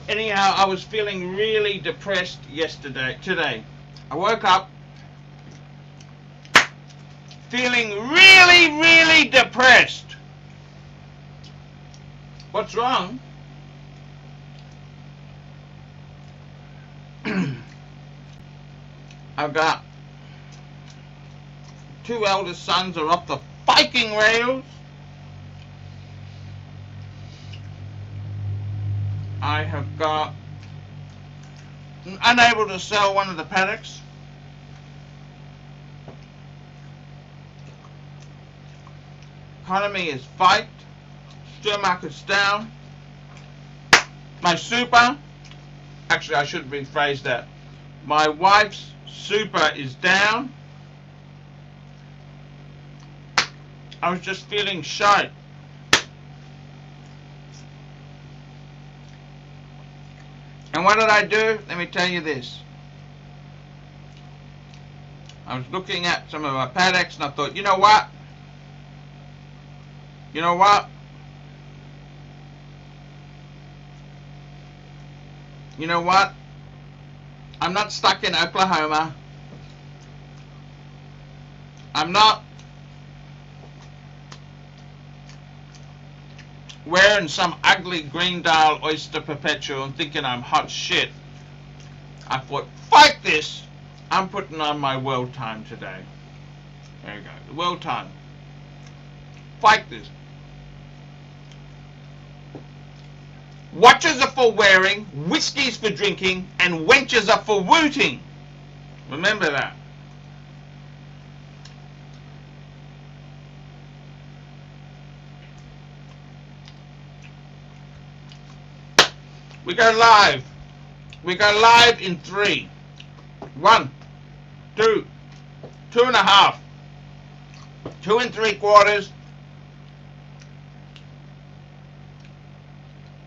Anyhow, I was feeling really depressed today. I woke up feeling really depressed. What's wrong? I've got 2 eldest sons are off the fucking rails. I have got unable to sell one of the Pateks. Economy is fight. Still market's down. My super, actually I should rephrase that. My wife's super is down. I was just feeling shy. And what did I do? Let me tell you this. I was looking at some of my Pateks and I thought, you know what? You know what? You know what? I'm not stuck in Oklahoma. I'm not wearing some ugly Greendale Oyster Perpetual and thinking I'm hot shit. I thought, fuck this. I'm putting on my world time today. There you go. The world time. Fuck this. Watches are for wearing, whiskies for drinking, and wenches are for wooting. Remember that. We go live. We go live in 3. 1, 2, 2.5, 2 3/4,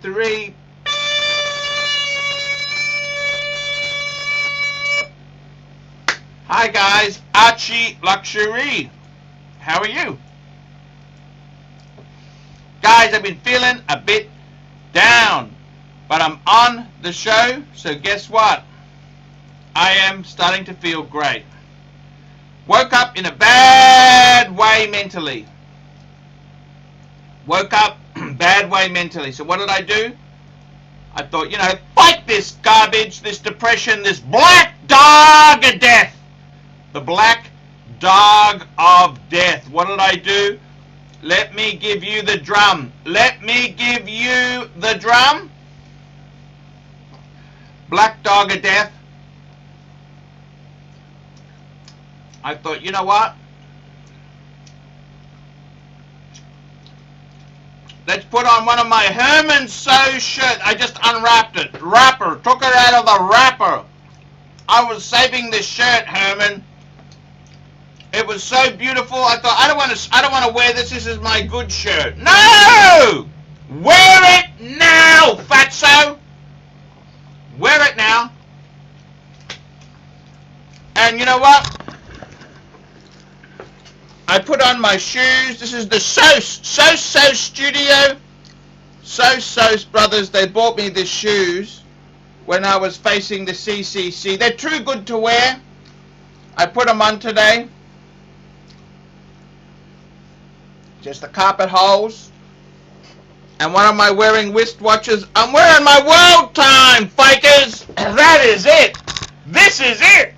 3. Hi guys, Archieluxury. How are you? Guys, I've been feeling a bit down, but I'm on the show, so guess what? I am starting to feel great. Woke up in a bad way mentally. Woke up bad way mentally. So what did I do? I thought, you know, fight this garbage, this depression, this black dog of death. The black dog of death. What did I do? Let me give you the drum. Let me give you the drum. Black dog of death. I thought, you know what? Let's put on one of my Herman Sew shirts. I just unwrapped it. Wrapper. Took it out of the wrapper. I was saving this shirt, Herman. It was so beautiful. I thought, I don't want to wear this. This is my good shirt. No! Wear it now, fatso. Wear it now. And you know what? I put on my shoes. This is the So Studio. So brothers, they bought me these shoes when I was facing the CCC. They're too good to wear. I put them on today. Just the carpet holes. And what am I wearing? Wristwatches. I'm wearing my world time, fakers. That is it. This is it.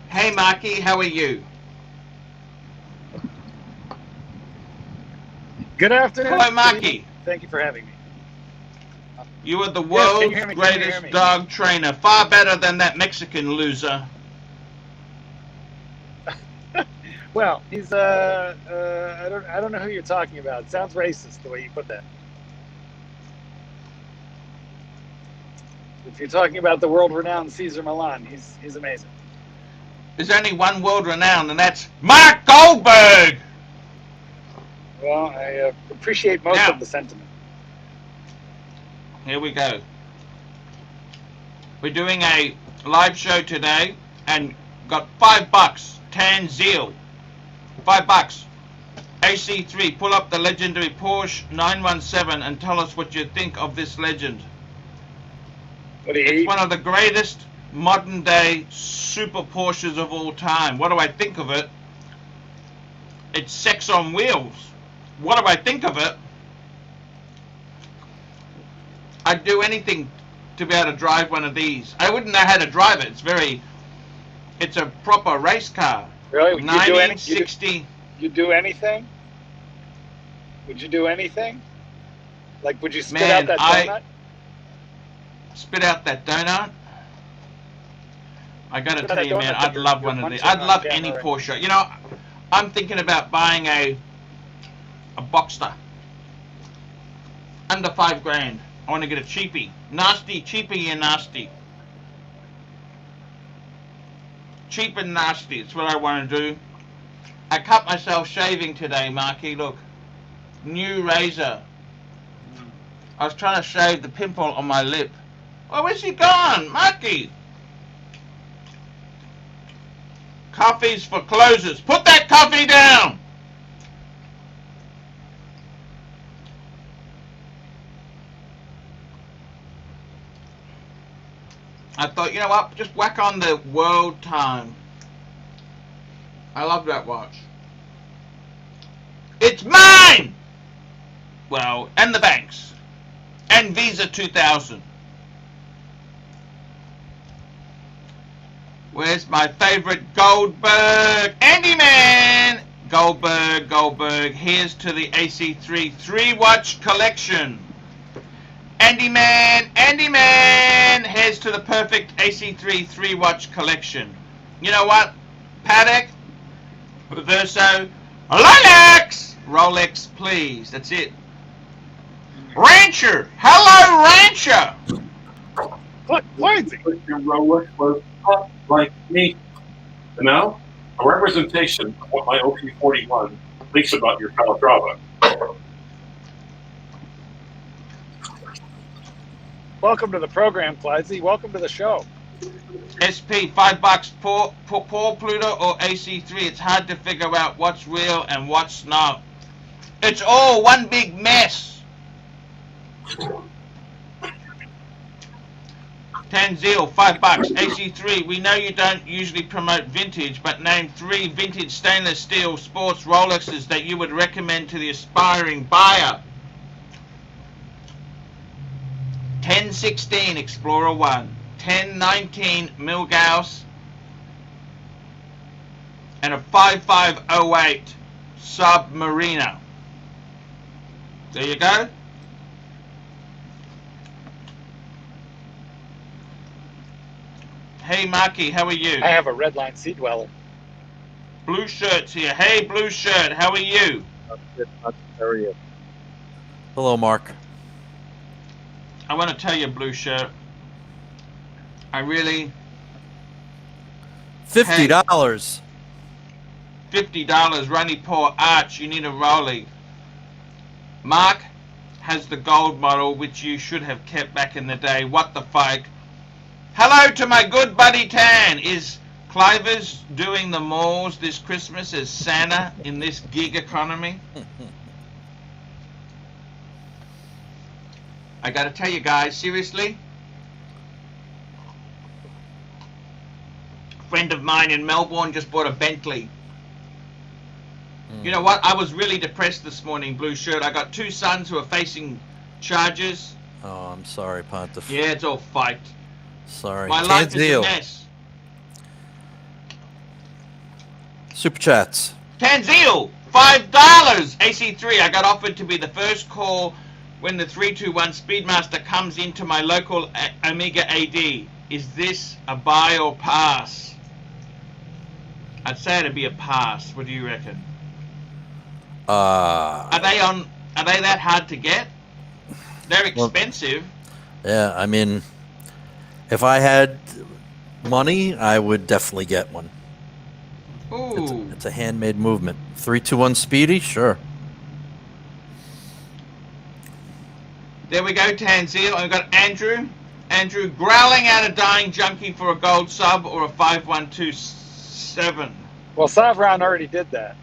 Hey Maki, how are you? Good afternoon. Hello Maki. Thank you for having me. You are the world's greatest dog trainer. Far better than that Mexican loser. Well, he's I don't know who you're talking about. It sounds racist the way you put that. If you're talking about the world-renowned Cesar Millan, he's amazing. There's only one world-renowned, and that's Mark Goldberg. Well, I appreciate most of the sentiment. Here we go. We're doing a live show today, and got $5. Tan Zeal. $5. AC3, pull up the legendary Porsche 917 and tell us what you think of this legend. What do you It's eat? one of the greatest modern day super Porsches of all time. What do I think of it? It's sex on wheels. What do I think of it? I'd do anything to be able to drive one of these. I wouldn't know how to drive it. It's a proper race car. Really? Would you do 1960. You do anything? Would you do anything? Like, would you spit Man, out that donut? Spit out that donut. I gotta Spit out tell that you, man, donut I'd that love you're one of these. munching I'd on love camera any right Porsche. You know, I'm thinking about buying a Boxster. Under $5,000. I want to get a cheapie. Nasty, cheapie and nasty. Cheap and nasty. That's what I want to do. I cut myself shaving today, Maki. Look. New razor. I was trying to shave the pimple on my lip. Oh, where's he gone? Maki! Coffee's for closers. Put that coffee down! I thought, you know what? Just whack on the world time. I love that watch. It's mine! Well, and the bank's. And Visa 2000. Where's my favorite Goldberg? Andy Man! Goldberg. Here's to the AC3 3-watch collection. Andy Man! Here's to the perfect AC3 3-watch collection. You know what? Patek, Reverso, Rolex, please. That's it. Rancher! Hello, Rancher! Clancy! Your Rolex was cut like me. You know? A representation of what my OP41 thinks about your Calatrava. Welcome to the program, Clancy. Welcome to the show. SP, $5. Paul Pluto or AC3. It's hard to figure out what's real and what's not. It's all one big mess. Tanzil, $5. AC3, we know you don't usually promote vintage, but name 3 vintage stainless steel sports Rolexes that you would recommend to the aspiring buyer. 1016 Explorer 1, 1019 Milgauss, and a 5508 Submariner. There you go. Hey Maki, how are you? I have a red line seat dweller. Blue shirt's here. Hey blue shirt, how are you? How are you? Hello, Mark. I want to tell you, blue shirt, I really $50. $50. Runny poor Arch, you need a Rollie. Mark has the gold model, which you should have kept back in the day. What the fuck? Hello to my good buddy Tan. Is Clivers doing the malls this Christmas as Santa in this gig economy? I gotta tell you guys, seriously, a friend of mine in Melbourne just bought a Bentley. You know what? I was really depressed this morning, blue shirt. I got 2 sons who are facing charges. Oh, I'm sorry, Pontiff. Yeah, it's all fight. Sorry. My life is a Tanzil. mess. Super chats. Tanzil, $5. AC3, I got offered to be the first call when the 321 Speedmaster comes into my local Omega AD. Is this a buy or pass? I'd say it'd be a pass. What do you reckon? Are they that hard to get? They're expensive. Yeah, I mean, if I had money, I would definitely get one. Ooh. It's a handmade movement. 321 Speedy, sure. There we go, Tanzil. I've got Andrew. Andrew growling out a dying junkie for a gold sub or a 5127. Well, Savron already did that.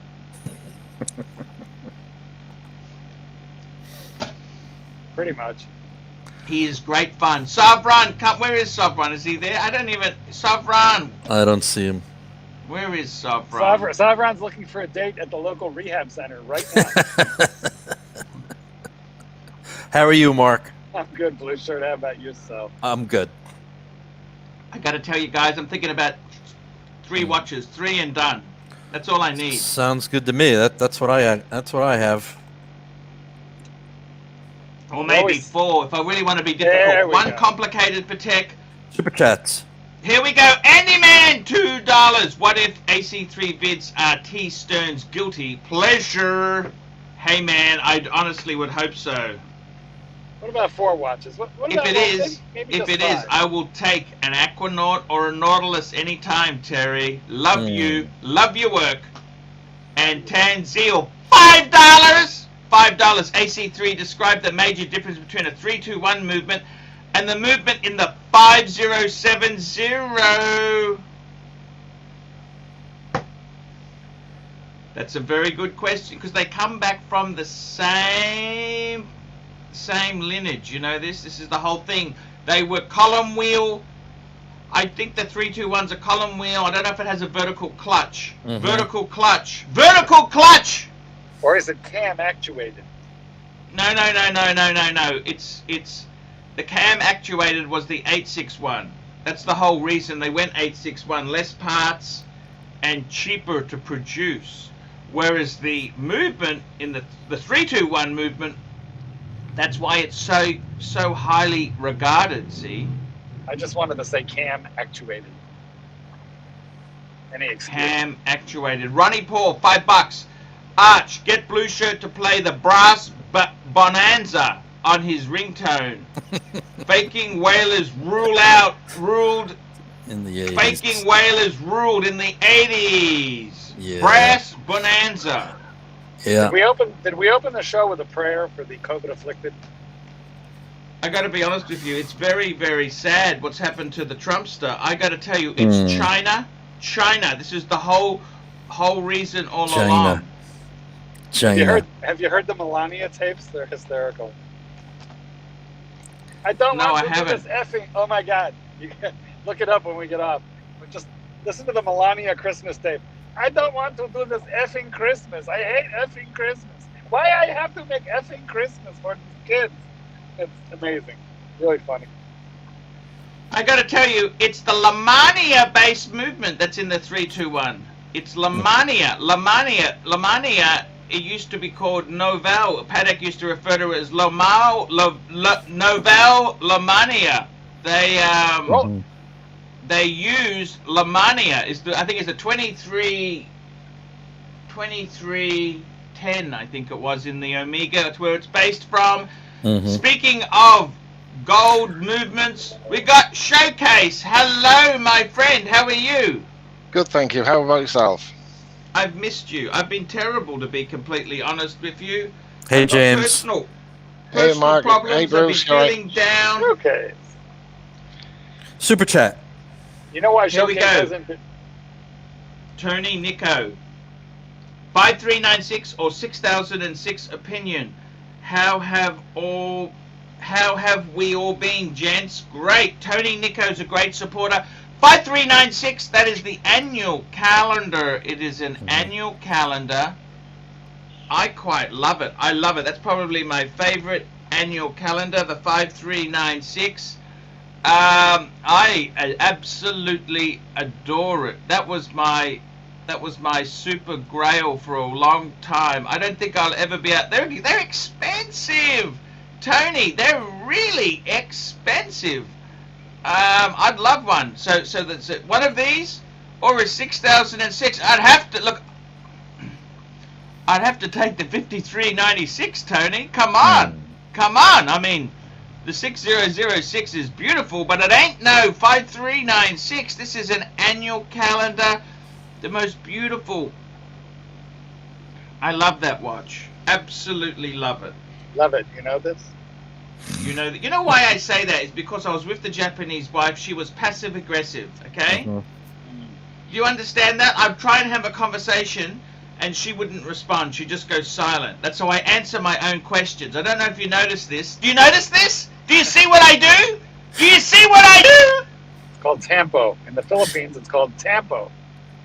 Pretty much. He is great fun. Savran, come. Where is Savran? Is he there? I don't even. Savran. I don't see him. Where is Savran? Savron's looking for a date at the local rehab center right now. How are you, Mark? I'm good, Blue Shirt. How about yourself? I'm good. I got to tell you guys, I'm thinking about 3 watches, 3 and done. That's all I need. Sounds good to me. That's what I have. Or maybe 4 if I really want to be difficult. 1 complicated Patek. Super chats. Here we go. Andy Man, $2. What if AC3 vids are T. Stern's guilty pleasure? Hey man, I honestly would hope so. What about 4 watches? What If about it is, maybe just 5? I will take an Aquanaut or a Nautilus anytime, Terry. Love you, love your work. And Tanzil, $5. $5. AC3, describe the major difference between a 3-2-1 movement and the movement in the 5070. That's a very good question because they come back from the same lineage. You know this is the whole thing. They were column wheel. I think the 3-2-1's a column wheel. I don't know if it has a vertical clutch. Vertical clutch. Or is it cam actuated? No. It's the cam actuated was the 861. That's the whole reason they went 861. Less parts and cheaper to produce. Whereas the movement in the 3-2-1 movement, that's why it's so highly regarded. See. I just wanted to say cam actuated. Any excuse? Cam actuated. Ronnie Paul, $5. Arch, get Blue Shirt to play the brass bonanza on his ringtone. Faking Whalers ruled in the 80s. Faking Whalers ruled in the 80s. Yeah. Brass bonanza. Yeah. Did we open the show with a prayer for the COVID afflicted? I got to be honest with you. It's very, very sad what's happened to the Trumpster. I got to tell you, it's China. This is the whole reason all along. China. Have you heard the Melania tapes? They're hysterical. I don't want to do this effing. Oh my God! You can look it up when we get off. But just listen to the Melania Christmas tape. I don't want to do this effing Christmas. I hate effing Christmas. Why I have to make effing Christmas for these kids? It's amazing. Really funny. I got to tell you, it's the Lamania-based movement that's in the 3-2-1. It's Lamania. It used to be called Novel. Patek used to refer to it as Novel Lamania. They use Lamania. I think it's a 2310. I think it was in the Omega. That's where it's based from. Speaking of gold movements, we got Showcase. Hello, my friend. How are you? Good, thank you. How about yourself? I've missed you. I've been terrible, to be completely honest with you. Hey, James. Personal Hey, Mark. problems. Hey, Bruce. I've been feeling down. Okay. Super chat. You know why Here we Showcase go. hasn't been... Tony Nico. 5396 or 6006 opinion. How have we all been, gents? Great. Tony Nico's a great supporter. 5396, that is the annual calendar. It is an annual calendar. I quite love it. I love it. That's probably my favorite annual calendar, the 5396. I absolutely adore it. That was my super grail for a long time. I don't think I'll ever be out. They're expensive, Tony. They're really expensive. I'd love one. So that's it. One of these or a 6006. I'd have to take the 5396, Tony. Come on. I mean, the 6006 is beautiful, but it ain't no 5396. This is an annual calendar. The most beautiful. I love that watch. Absolutely love it. Love it. You know this? You know why I say that is because I was with the Japanese wife. She was passive aggressive. Okay. Do you understand that? I'm trying to have a conversation, and she wouldn't respond. She'd just go silent. That's how I answer my own questions. I don't know if you notice this. Do you notice this? Do you see what I do? Do you see what I do? It's called tampo. In the Philippines, it's called tampo.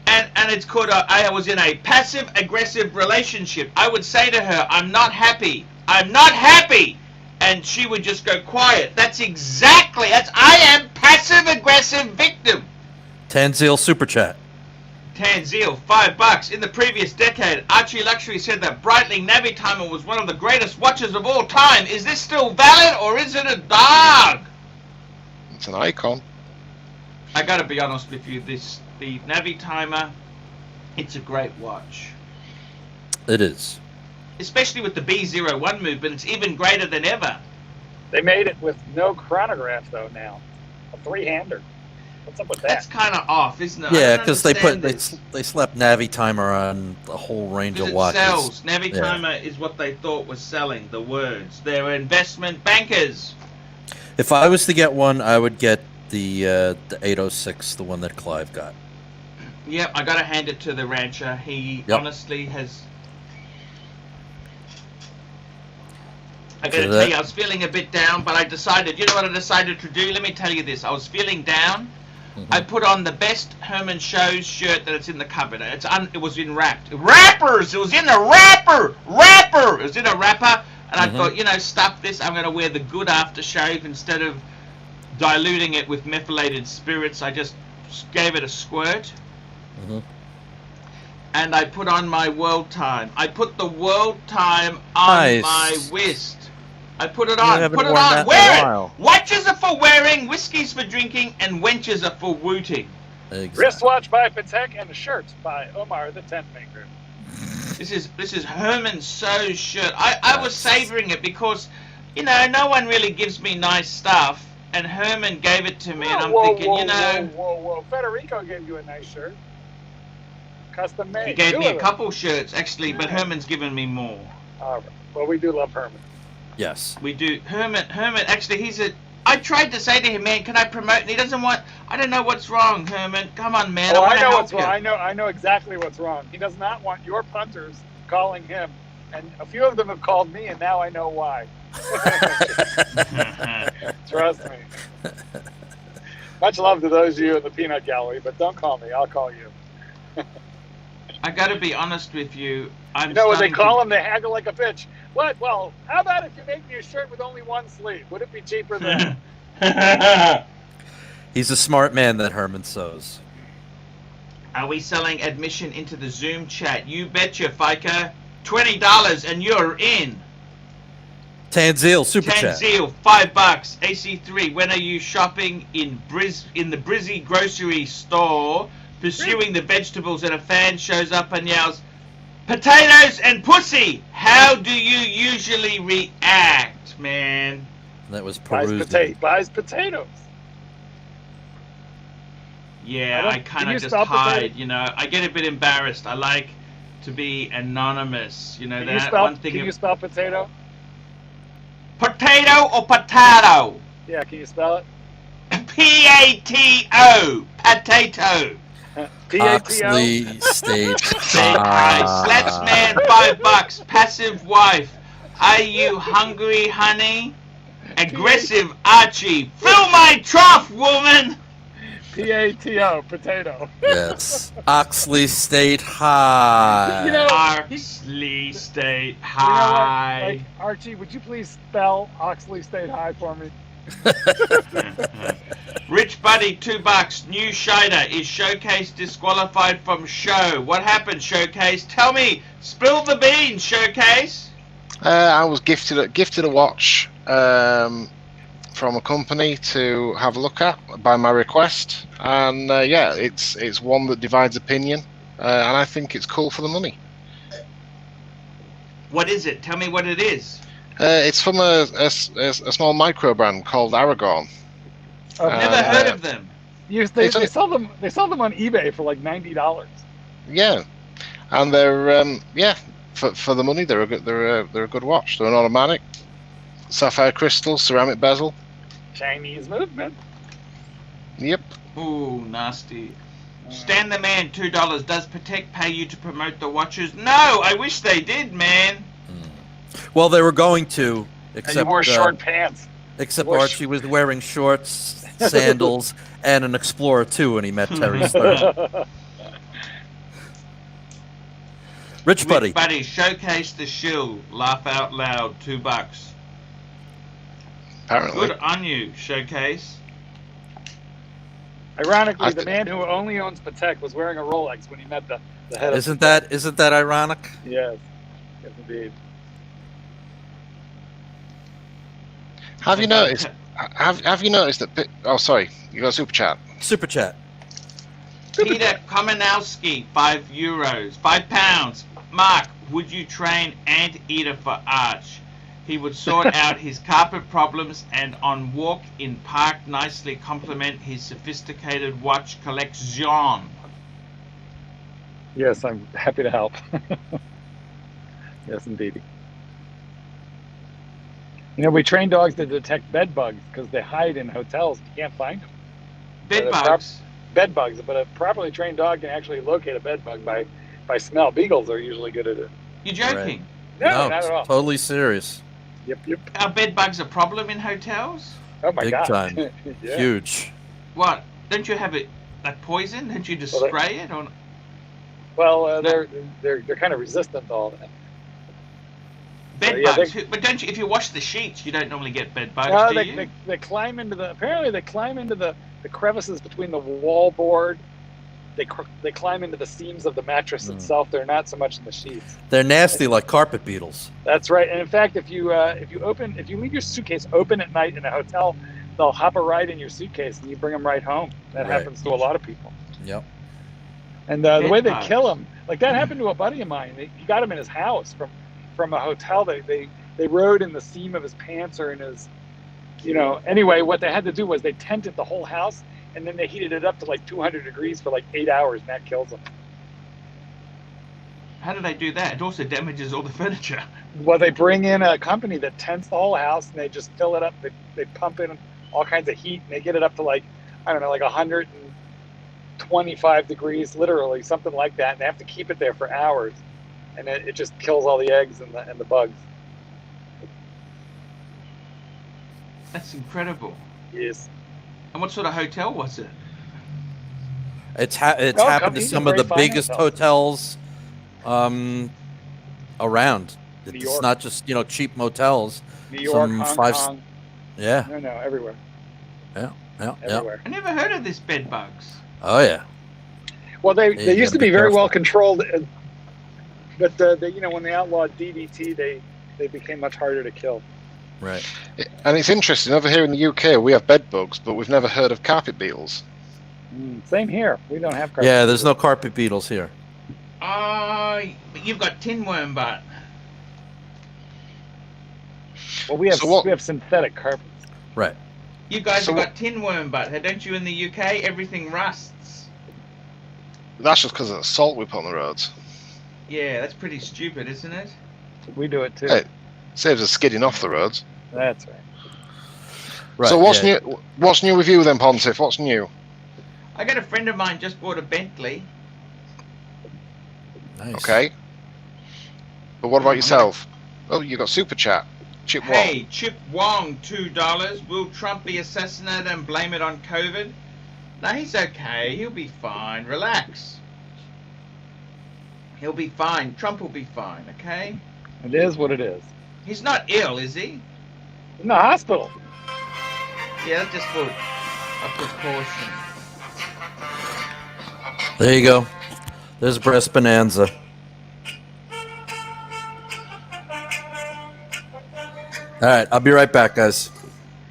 And it's called I was in a passive-aggressive relationship. I would say to her, I'm not happy. I'm not happy. And she would just go quiet. That's I am passive-aggressive victim. Tanzil Super Chat. Tanzil, $5. In the previous decade, Archieluxury said that Breitling Navitimer was one of the greatest watches of all time. Is this still valid, or is it a dog? It's an icon. I gotta be honest with you, the Navitimer, it's a great watch. It is. Especially with the B01 movement, it's even greater than ever. They made it with no chronograph, though, now. A three-hander. What's up with that? That's kind of off, isn't it? Yeah, because they slapped Navitimer on a whole range of watches. It sells. Navitimer is what they thought was selling, the words. They're investment bankers. If I was to get one, I would get the 806, the one that Clive got. Yep, I gotta hand it to the rancher. He honestly has... I gotta tell you, I was feeling a bit down, but I decided, you know what I decided to do? Let me tell you this. I was feeling down. I put on the best Herman Shows shirt that it's in the cupboard. It was in wrappers! It was in a wrapper! It was in a wrapper. And I thought, you know, stuff this. I'm going to wear the good aftershave instead of diluting it with methylated spirits. I just gave it a squirt. And I put on my world time. I put the world time on my wrist. I put it on. Put it on. Wear it. Watches are for wearing, whiskies for drinking, and wenches are for wooting. Exactly. Wristwatch by Patek and a shirt by Omar the tent maker. This is Herman So's shirt. I was savoring it because, you know, no one really gives me nice stuff, and Herman gave it to me, and I'm thinking, you know... Whoa. Federico gave you a nice shirt. Custom made. He gave me a couple shirts, actually, but Herman's given me more. All right. Well, we do love Herman. Yes. We do. Herman, actually, I tried to say to him, man, can I promote? And he doesn't want... I don't know what's wrong, Herman. Come on, man. Oh, I know want what's to help wrong. you. I know exactly what's wrong. He does not want your punters calling him. And a few of them have called me, and now I know why. Trust me. Much love to those of you in the peanut gallery, but don't call me. I'll call you. I got to be honest with you. You know what they call him? They haggle like a bitch. What? Well, how about if you make me a shirt with only one sleeve? Would it be cheaper then? He's a smart man, that Herman So's. Are we selling admission into the Zoom chat? You betcha, FICA. $20 and you're in. Tanzil Super Chat. Tanzil, $5. AC3. When are you shopping in the Brizzy grocery store, pursuing the vegetables, and a fan shows up and yells, "Potatoes and pussy"? How do you usually react, man? That was Peruzzi. Buys potatoes. Yeah, I kind of just hide, you know. I get a bit embarrassed. I like to be anonymous, you know. Can you spell potato? Potato or potato? Yeah, can you spell it? P-A-T-O. Potato. Oxley State High. Slaps man, $5. Passive wife. Are you hungry, honey? Aggressive Archie. Fill my trough, woman. P-A-T-O, potato. Yes. Oxley State High. You know, Oxley State High. You know what? Like, Archie, would you please spell Oxley State High for me? Rich Buddy, $2. New Shider. Is Showcase disqualified from show? What happened, Showcase? Tell me. Spill the beans, Showcase. I was gifted a watch from a company to have a look at by my request, and yeah, it's one that divides opinion, and I think it's cool for the money. What is it? Tell me what it is. It's from a small Microbrand called Aragon. I've never heard of them. They sell them on eBay for like $90. Yeah, and they're for the money they're a good watch. They're an automatic, sapphire crystal, ceramic bezel. Chinese movement. Yep. Ooh, nasty. Stan the Man, $2. Does Patek pay you to promote the watches? No, I wish they did, man. Well, they were going to, And except you wore short pants. except wore Archie was wearing shorts, sandals, and an Explorer 2 when he met Terry Stern. Rich Buddy. Buddy, showcase the shill. Laugh out loud, $2. Apparently. Good on you, showcase. Ironically, the man who only owns Patek was wearing a Rolex when he met the head Isn't that ironic? of... Yes. Yes, indeed. Have you noticed? Have you noticed that? Oh, sorry, you got a super chat. Super chat. Peter Komanowski, €5. £5. Mark, would you train Anteater for Arch? He would sort out his carpet problems and on walk in park nicely complement his sophisticated watch collection. Yes, I'm happy to help. Yes, indeed. You know, we train dogs to detect bed bugs because they hide in hotels. You can't find them. Bed bugs? Bed bugs, but a properly trained dog can actually locate a bed bug by smell. Beagles are usually good at it. You're joking? No, No, not at all. totally serious. Yep. Are bed bugs a problem in hotels? Oh my Big God. time. Yeah. Huge. What? Don't you have it like poison? Don't you just Well, spray it? Or... Well, they're kind of resistant to all that. Bed yeah, bugs? But don't you? If you wash the sheets, you don't normally get bed bugs, No, do you? they climb into the. Apparently, they climb into the crevices between the wall board. They climb into the seams of the mattress itself. They're not so much in the sheets. They're nasty like carpet beetles. That's right. And in fact, if you leave your suitcase open at night in a hotel, they'll hop a ride in your suitcase and you bring them right home. That Right. happens to a lot of people. Yep. And the way they bugs. kill them, like that happened to a buddy of mine. He got him in his house from a hotel. They rode in the seam of his pants or in his, Anyway, what they had to do was they tented the whole house. And then they heated it up to like 200 degrees for like 8 hours, and that kills them. How do they do that? It also damages all the furniture. Well, they bring in a company that tents the whole house, and they just fill it up. They pump in all kinds of heat, and they get it up to like 125 degrees, literally, something like that. And they have to keep it there for hours, and it just kills all the eggs and the bugs. That's incredible. Yes. And what sort of hotel was it? It's happened to companies some are of the very fine biggest hotels. hotels around. New It's York. not just cheap motels. New York, Some Hong five- Kong. Yeah. No, everywhere. Yeah. Everywhere. I never heard of this bed bugs. Oh yeah. Well, they You used gotta to be be very careful. well controlled, but when they outlawed DDT, they became much harder to kill. Right. And it's interesting, over here in the UK, we have bed bugs, but we've never heard of carpet beetles. Same here. We don't have carpet. Yeah, there's no carpet beetles here. But you've got tin worm butt. Well, we have So what- we have synthetic carpets. Right. You guys So have got tin worm butt. Don't you in the UK? Everything rusts. That's just because of the salt we put on the roads. Yeah, that's pretty stupid, isn't it? We do it too. Hey. Saves us skidding off the roads. That's right. Right. So what's yeah. new? What's new with you then, Pontiff? What's new? I got a friend of mine just bought a Bentley. Nice. Okay. But what about yourself? Oh, you got super chat. Chip Wong. Hey, Chip Wong, $2. Will Trump be assassinated and blame it on COVID? No, he's okay. He'll be fine. Relax. He'll be fine. Trump will be fine, okay? It is what it is. He's not ill, is he? In the hospital. Yeah, that's just for a precaution. There you go. There's breast bonanza. All right, I'll be right back, guys.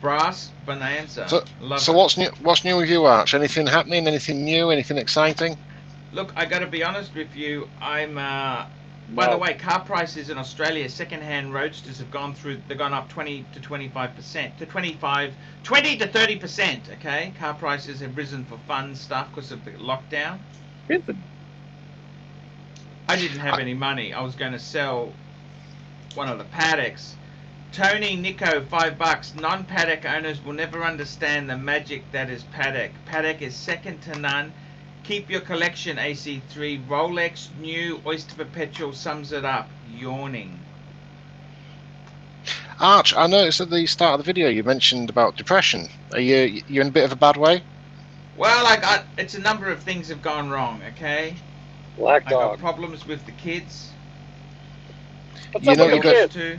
Brass bonanza. Love So it. what's new? What's new with you, Arch? Anything happening? Anything new? Anything exciting? Look, I got to be honest with you. I'm. By the way, car prices in Australia, second-hand roadsters have gone through. They've gone up 20 to 25%, to 20 to 30%. Okay, car prices have risen for fun stuff because of the lockdown. I didn't have any money. I was going to sell one of the Pateks. Tony Nico, $5. Non-Patek owners will never understand the magic that is Patek. Patek is second to none. Keep your collection, AC3. Rolex new Oyster Perpetual sums it up. Yawning. Arch, I noticed at the start of the video you mentioned about depression. Are you in a bit of a bad way? Well, it's a number of things have gone wrong, okay? Black I got dog. problems with the kids. What's You up know with you the got- kids? Too.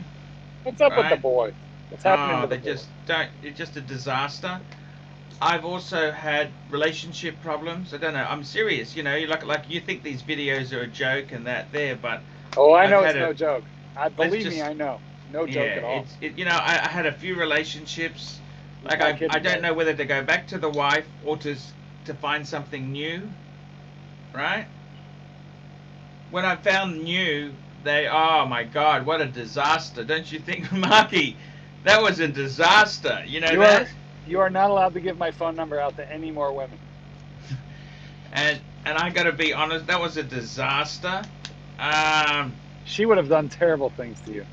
What's up with the Right. boy? What's happening Oh, to they the boy? just don't. It's just a disaster. I've also had relationship problems. I don't know. I'm serious. You know, like you think these videos are a joke and that there, but Oh, I I've know had it's no joke. Believe me, just- I know. No joke at all. you know, I had a few relationships. Like Not I kidding, don't right? know whether to go back to the wife or to find something new. Right? When I found new, oh my God, what a disaster! Don't you think, Maki? That was a disaster. You know that? You are not allowed to give my phone number out to any more women. And I gotta be honest, that was a disaster. She would have done terrible things to you.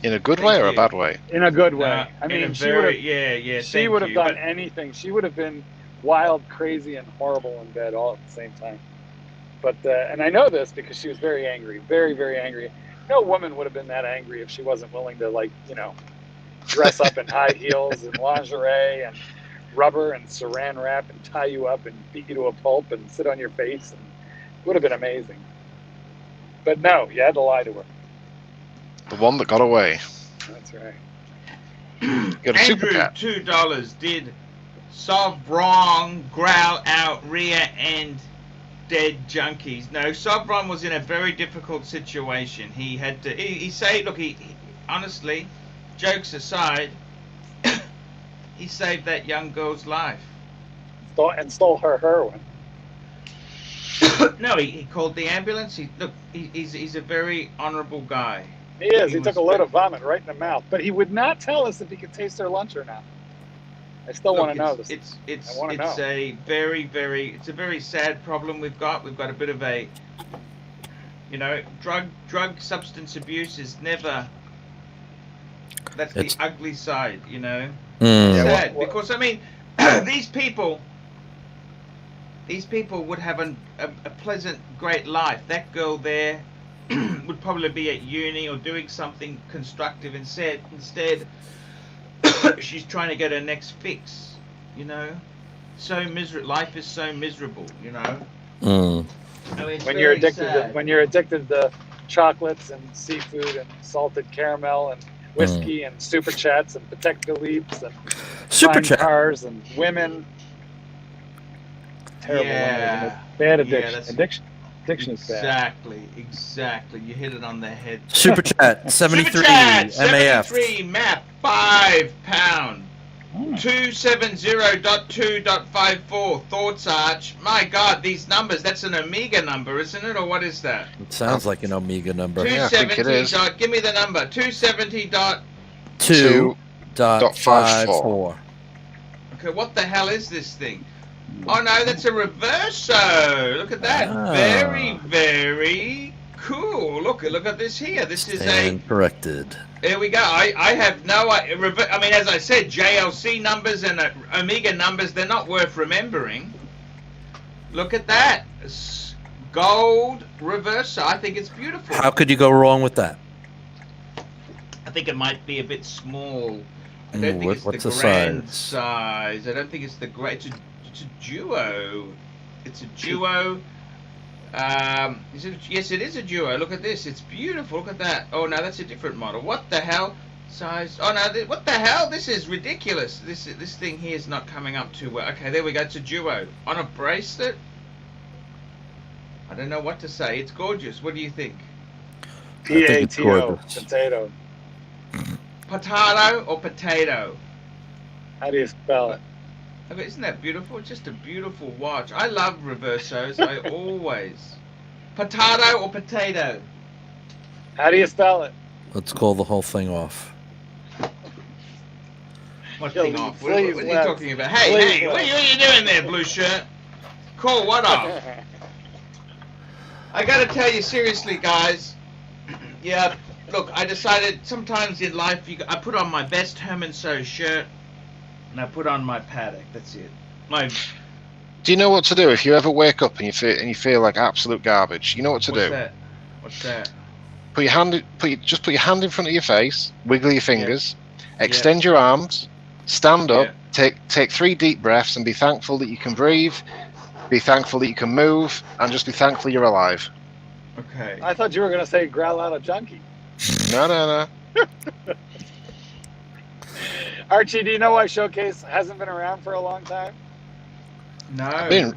In a good Thank way or a you. bad way? In a good way. I in mean, a she would have. yeah. She thank would have you, done but- anything. She would have been wild, crazy, and horrible in bed all at the same time. But and I know this because she was very angry, very, very angry. No woman would have been that angry if she wasn't willing to, like, you know, dress up in high heels and lingerie and rubber and saran wrap and tie you up and beat you to a pulp and sit on your face. And it would have been amazing. But no, you had to lie to her. The one that got away. That's right. Got a super Andrew, cat. $2. Did Sovron growl out rear end dead junkies? No, Sovron was in a very difficult situation. He had to. He said, look, he honestly, jokes aside, he saved that young girl's life. Stole her heroin. No, he called the ambulance. He's a very honorable guy. He is. He He took a was load very- of vomit right in the mouth. But he would not tell us if he could taste her lunch or not. I still Look, want to know this. It's I wanna know. a very sad problem we've got. We've got a bit of a, you know, drug substance abuse is never. That's It's- the ugly side, you know. Mm. Yeah, Sad what- because I mean, these people would have a pleasant, great life. That girl there would probably be at uni or doing something constructive. Instead, she's trying to get her next fix. You know, life is so miserable. You know. Mm. I mean, it's when you're very addicted sad. when you're addicted to chocolates and seafood and salted caramel and whiskey and super chats and Patek Philippe's and Super fine chat. cars and women. Terrible. Yeah. Women. Bad addiction. that's- Addiction is bad. Exactly. You hit it on the head. Super chat. 73 Super chat, MAF. 73 map, £5. Hmm. 270.2.54. Thoughts, Arch. My God, these numbers. That's an Omega number, isn't it? Or what is that? It sounds like an Omega number. Yeah, I think it 270 is. dot. Give me the number. 270 dot. 2.54. Okay, what the hell is this thing? Oh no, that's a Reverso. Look at that. Ah. Very cool. Look at this here. This is And corrected. There we go. I have no. I mean, as I said, JLC numbers and Omega numbers, they're not worth remembering. Look at that. Gold Reverso. I think it's beautiful. How could you go wrong with that? I think it might be a bit small. I don't think it's What's the the grand size? size. I don't think it's the great. It's a duo. It's a duo. Yes, it is a duo. Look at this. It's beautiful. Look at that. Oh no, that's a different model. What the hell? Size. Oh no, what the hell? This is ridiculous. This thing here is not coming up too well. Okay, there we go. It's a duo on a bracelet. I don't know what to say. It's gorgeous. What do you think? think it's PATO. gorgeous. Potato. Potato or potato? How do you spell it? Okay, isn't that beautiful? It's just a beautiful watch. I love Reversos. I always. Potato or potato? How do you spell it? Let's call the whole thing off. What Yo, thing off? What please, are you Les. talking about? Hey, Please, hey, Les. what are you doing there, blue shirt? Call what off? I gotta tell you seriously, guys. Yeah, look, I decided sometimes in life I put on my best Herman So shirt and I put on my Patek. That's it. Do you know what to do if you ever wake up and you feel like absolute garbage? You know what to do. What's that? Put your hand in front of your face, wiggle your fingers, extend your arms, stand up, take 3 deep breaths, and be thankful that you can breathe, be thankful that you can move, and just be thankful you're alive. Okay. I thought you were going to say growl out a junkie. No. Archie, do you know why Showcase hasn't been around for a long time? No. He been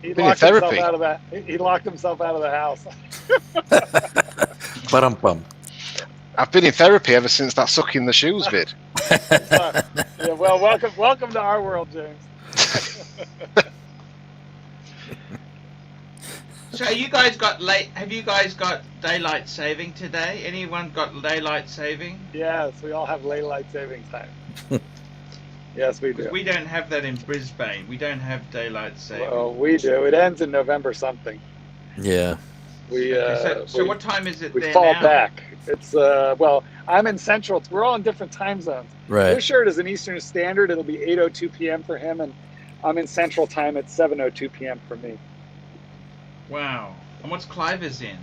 in locked therapy. himself out of that. He locked himself out of the house. Ba-dum-bum. I've been in therapy ever since that sucking the shoes bit. Yeah, well, welcome to our world, James. So you guys have you guys got daylight saving today? Anyone got daylight saving? Yes, we all have daylight savings time. Yes, we do. We don't have that in Brisbane. We don't have daylight saving. Well, we do. It ends in November something. Yeah. So what time is it we there fall now? back. It's well, I'm in Central. We're all in different time zones. Right. Your shirt is in Eastern Standard. It'll be 8:02 p.m. for him, and I'm in Central Time at 7:02 p.m. for me. Wow. And what's Cliver's in?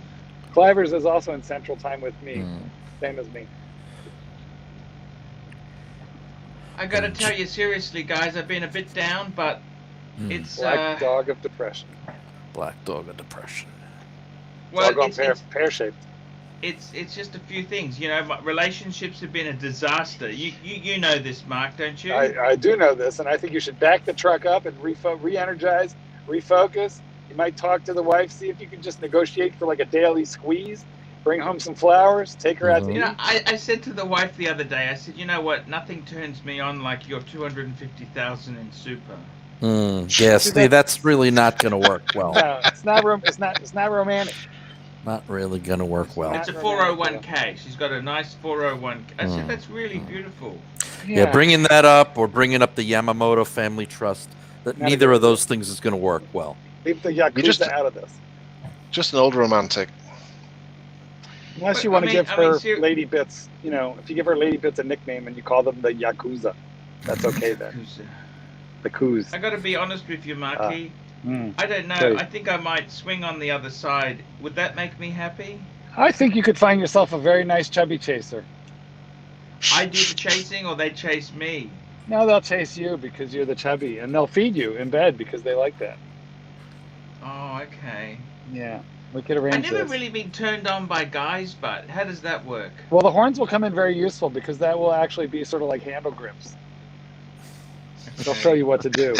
Cliver's is also in Central Time with me, same as me. I gotta tell you seriously, guys, I've been a bit down, but it's Black dog of depression. Black dog of depression. well, Dog it's pear-shaped. it's just a few things. You know, my relationships have been a disaster. You know this, Mark, don't you? I do know this, and I think you should back the truck up and re-energize, refocus. You might talk to the wife, see if you can just negotiate for like a daily squeeze. Bring home some flowers, take her out to eat. You know, I said to the wife the other day, I said, you know what? Nothing turns me on like your 250,000 in super. Yeah, see, that's really not going to work well. No, it's not romantic. Not really going to work well. It's a 401k. She's got a nice 401k. I said, that's really beautiful. Yeah, bringing that up or bringing up the Yamamoto family trust, that Not neither a good of those things is going to work well. Leave the Yakuza out of this. Just an old romantic. Unless But, you want to give her ser- Lady Bits, you know, if you give her Lady Bits a nickname and you call them the Yakuza, that's okay then. The Coos. I got to be honest with you, Maki. I don't know. Please. I think I might swing on the other side. Would that make me happy? I think you could find yourself a very nice chubby chaser. I do the chasing or they chase me? No, they'll chase you because you're the chubby, and they'll feed you in bed because they like that. Oh, okay. Yeah, we could arrange I've never this. really been turned on by guys, but how does that work? Well, the horns will come in very useful because that will actually be sort of like handle grips. They'll show you what to do.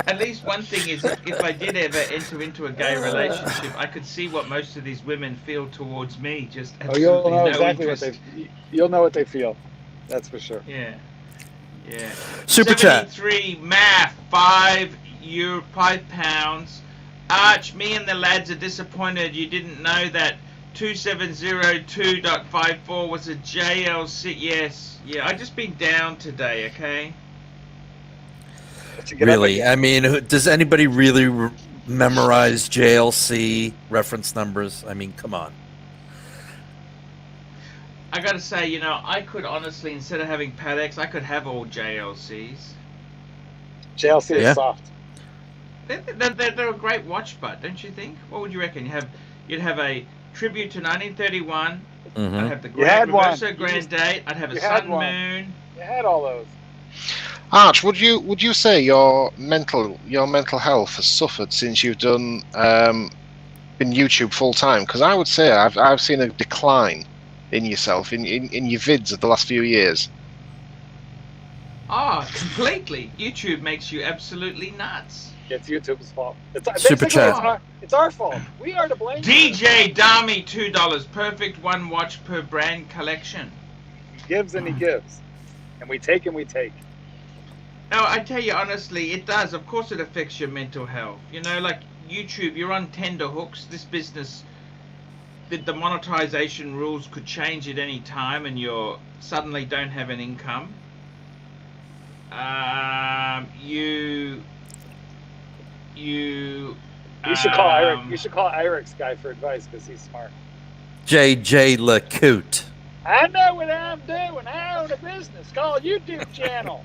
At least one thing is, if I did ever enter into a gay relationship, I could see what most of these women feel towards me. Just Oh, you'll absolutely know no exactly interest. you'll know what they feel. That's for sure. Yeah. Super chat. 73 math, £5. Arch, me and the lads are disappointed you didn't know that 2702.54 was a JLC. Yes, yeah. I just been down today. Okay. Really? I mean, does anybody really memorize JLC reference numbers? I mean, come on. I gotta say, you know, I could honestly, instead of having Pateks, I could have all JLCs. JLC is soft. They're a great watch, but don't you think? What would you reckon? You'd have a tribute to 1931. I'd have the Reverso Grand Date. I'd have a Sun Moon. You had all those. Arch, would you say your mental health has suffered since you've been YouTube full time? Because I would say I've seen a decline in yourself in your vids of the last few years. Oh, completely. YouTube makes you absolutely nuts. It's YouTube's fault. Super chat. It's our fault. We are to blame. DJ Dami, $2. Perfect one watch per brand collection. He gives and he gives. And we take and we take. No, I tell you honestly, it does. Of course it affects your mental health. You know, like YouTube, you're on tender hooks. This business, the monetization rules could change at any time and you suddenly don't have an income. You should call Eric. You should call Eric's guy for advice because he's smart. JJ LeCoute. I know what I'm doing. I own a business called YouTube channel.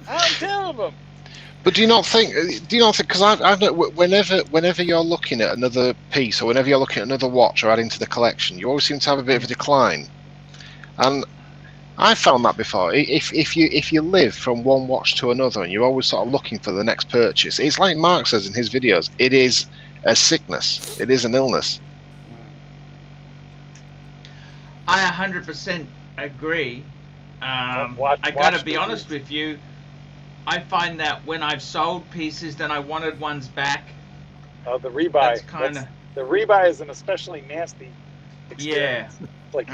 I'm telling them. But do you not think? Because I've whenever you're looking at another piece or whenever you're looking at another watch or adding to the collection, you always seem to have a bit of a decline. And I've found that before. If you live from one watch to another and you're always sort of looking for the next purchase, it's like Mark says in his videos. It is a sickness. It is an illness. I 100% agree. I gotta be honest with you. I find that when I've sold pieces, then I wanted ones back. Oh, the rebuy. That's kinda... The rebuy is an especially nasty experience. Yeah. It's like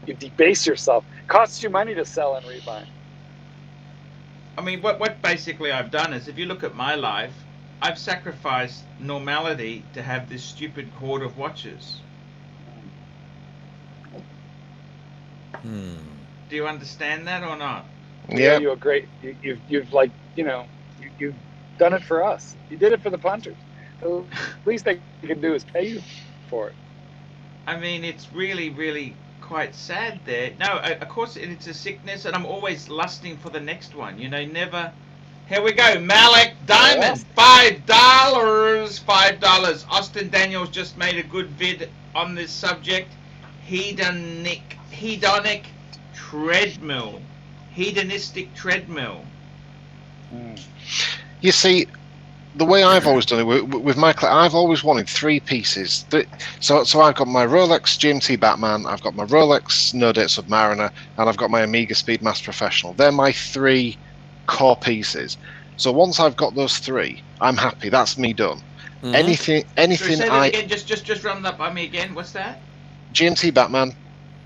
you debase yourself. Costs you money to sell and rebuy. I mean, what basically I've done is, if you look at my life, I've sacrificed normality to have this stupid hoard of watches. Do you understand that or not? Yeah. You're great. You've like, you've done it for us. You did it for the punters. The least they can do is pay you for it. I mean, it's really, really quite sad there. No, of course it's a sickness, and I'm always lusting for the next one. Never. Here we go, Malik Diamond, $5. $5. Austin Daniels just made a good vid on this subject. Hedonic treadmill. Hedonistic treadmill. You see, the way I've always done it with my, I've always wanted three pieces. So I've got my Rolex GMT Batman, I've got my Rolex No Date Submariner, and I've got my Omega Speedmaster Professional. They're my three core pieces. So once I've got those three, I'm happy. That's me done. Anything say that again. Just run that by me again. What's that? GMT Batman,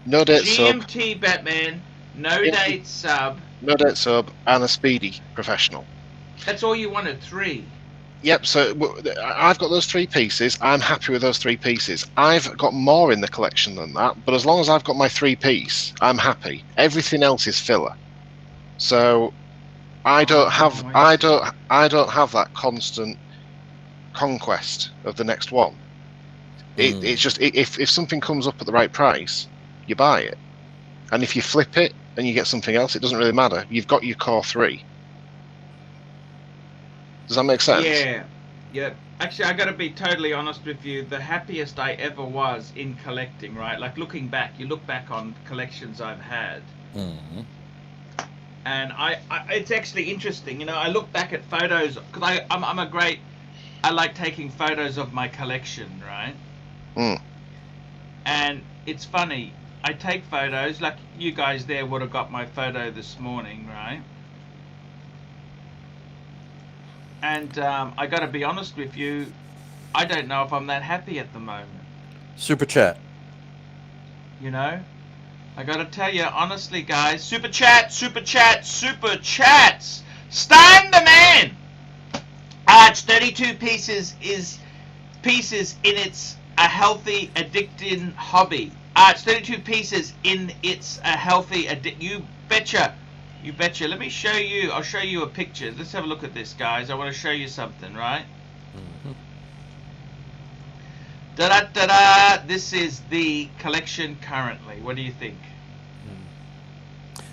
No Date Sub. GMT Batman, No Date Sub. No Date Sub, and a Speedy Professional. That's all you wanted, three. Yep, so I've got those three pieces. I'm happy with those three pieces. I've got more in the collection than that, but as long as I've got my three-piece, I'm happy. Everything else is filler. So I don't have that constant conquest of the next one. It's just if something comes up at the right price, you buy it, and if you flip it and you get something else, it doesn't really matter. You've got your core three. Does that make sense? Yeah. Actually, I got to be totally honest with you. The happiest I ever was in collecting, right? Like looking back, you look back on collections I've had, and I it's actually interesting. I look back at photos because I like taking photos of my collection, right? And it's funny. I take photos, like you guys there would have got my photo this morning, right? And I got to be honest with you, I don't know if I'm that happy at the moment. Super chat. I got to tell you, honestly, guys, super chats. Stein the man. It's 32 pieces in its a healthy addicting hobby. It's 32 pieces in its a healthy you betcha. You betcha. Let me show you. I'll show you a picture. Let's have a look at this, guys. I want to show you something, right? Da-da-da-da. This is the collection currently. What do you think?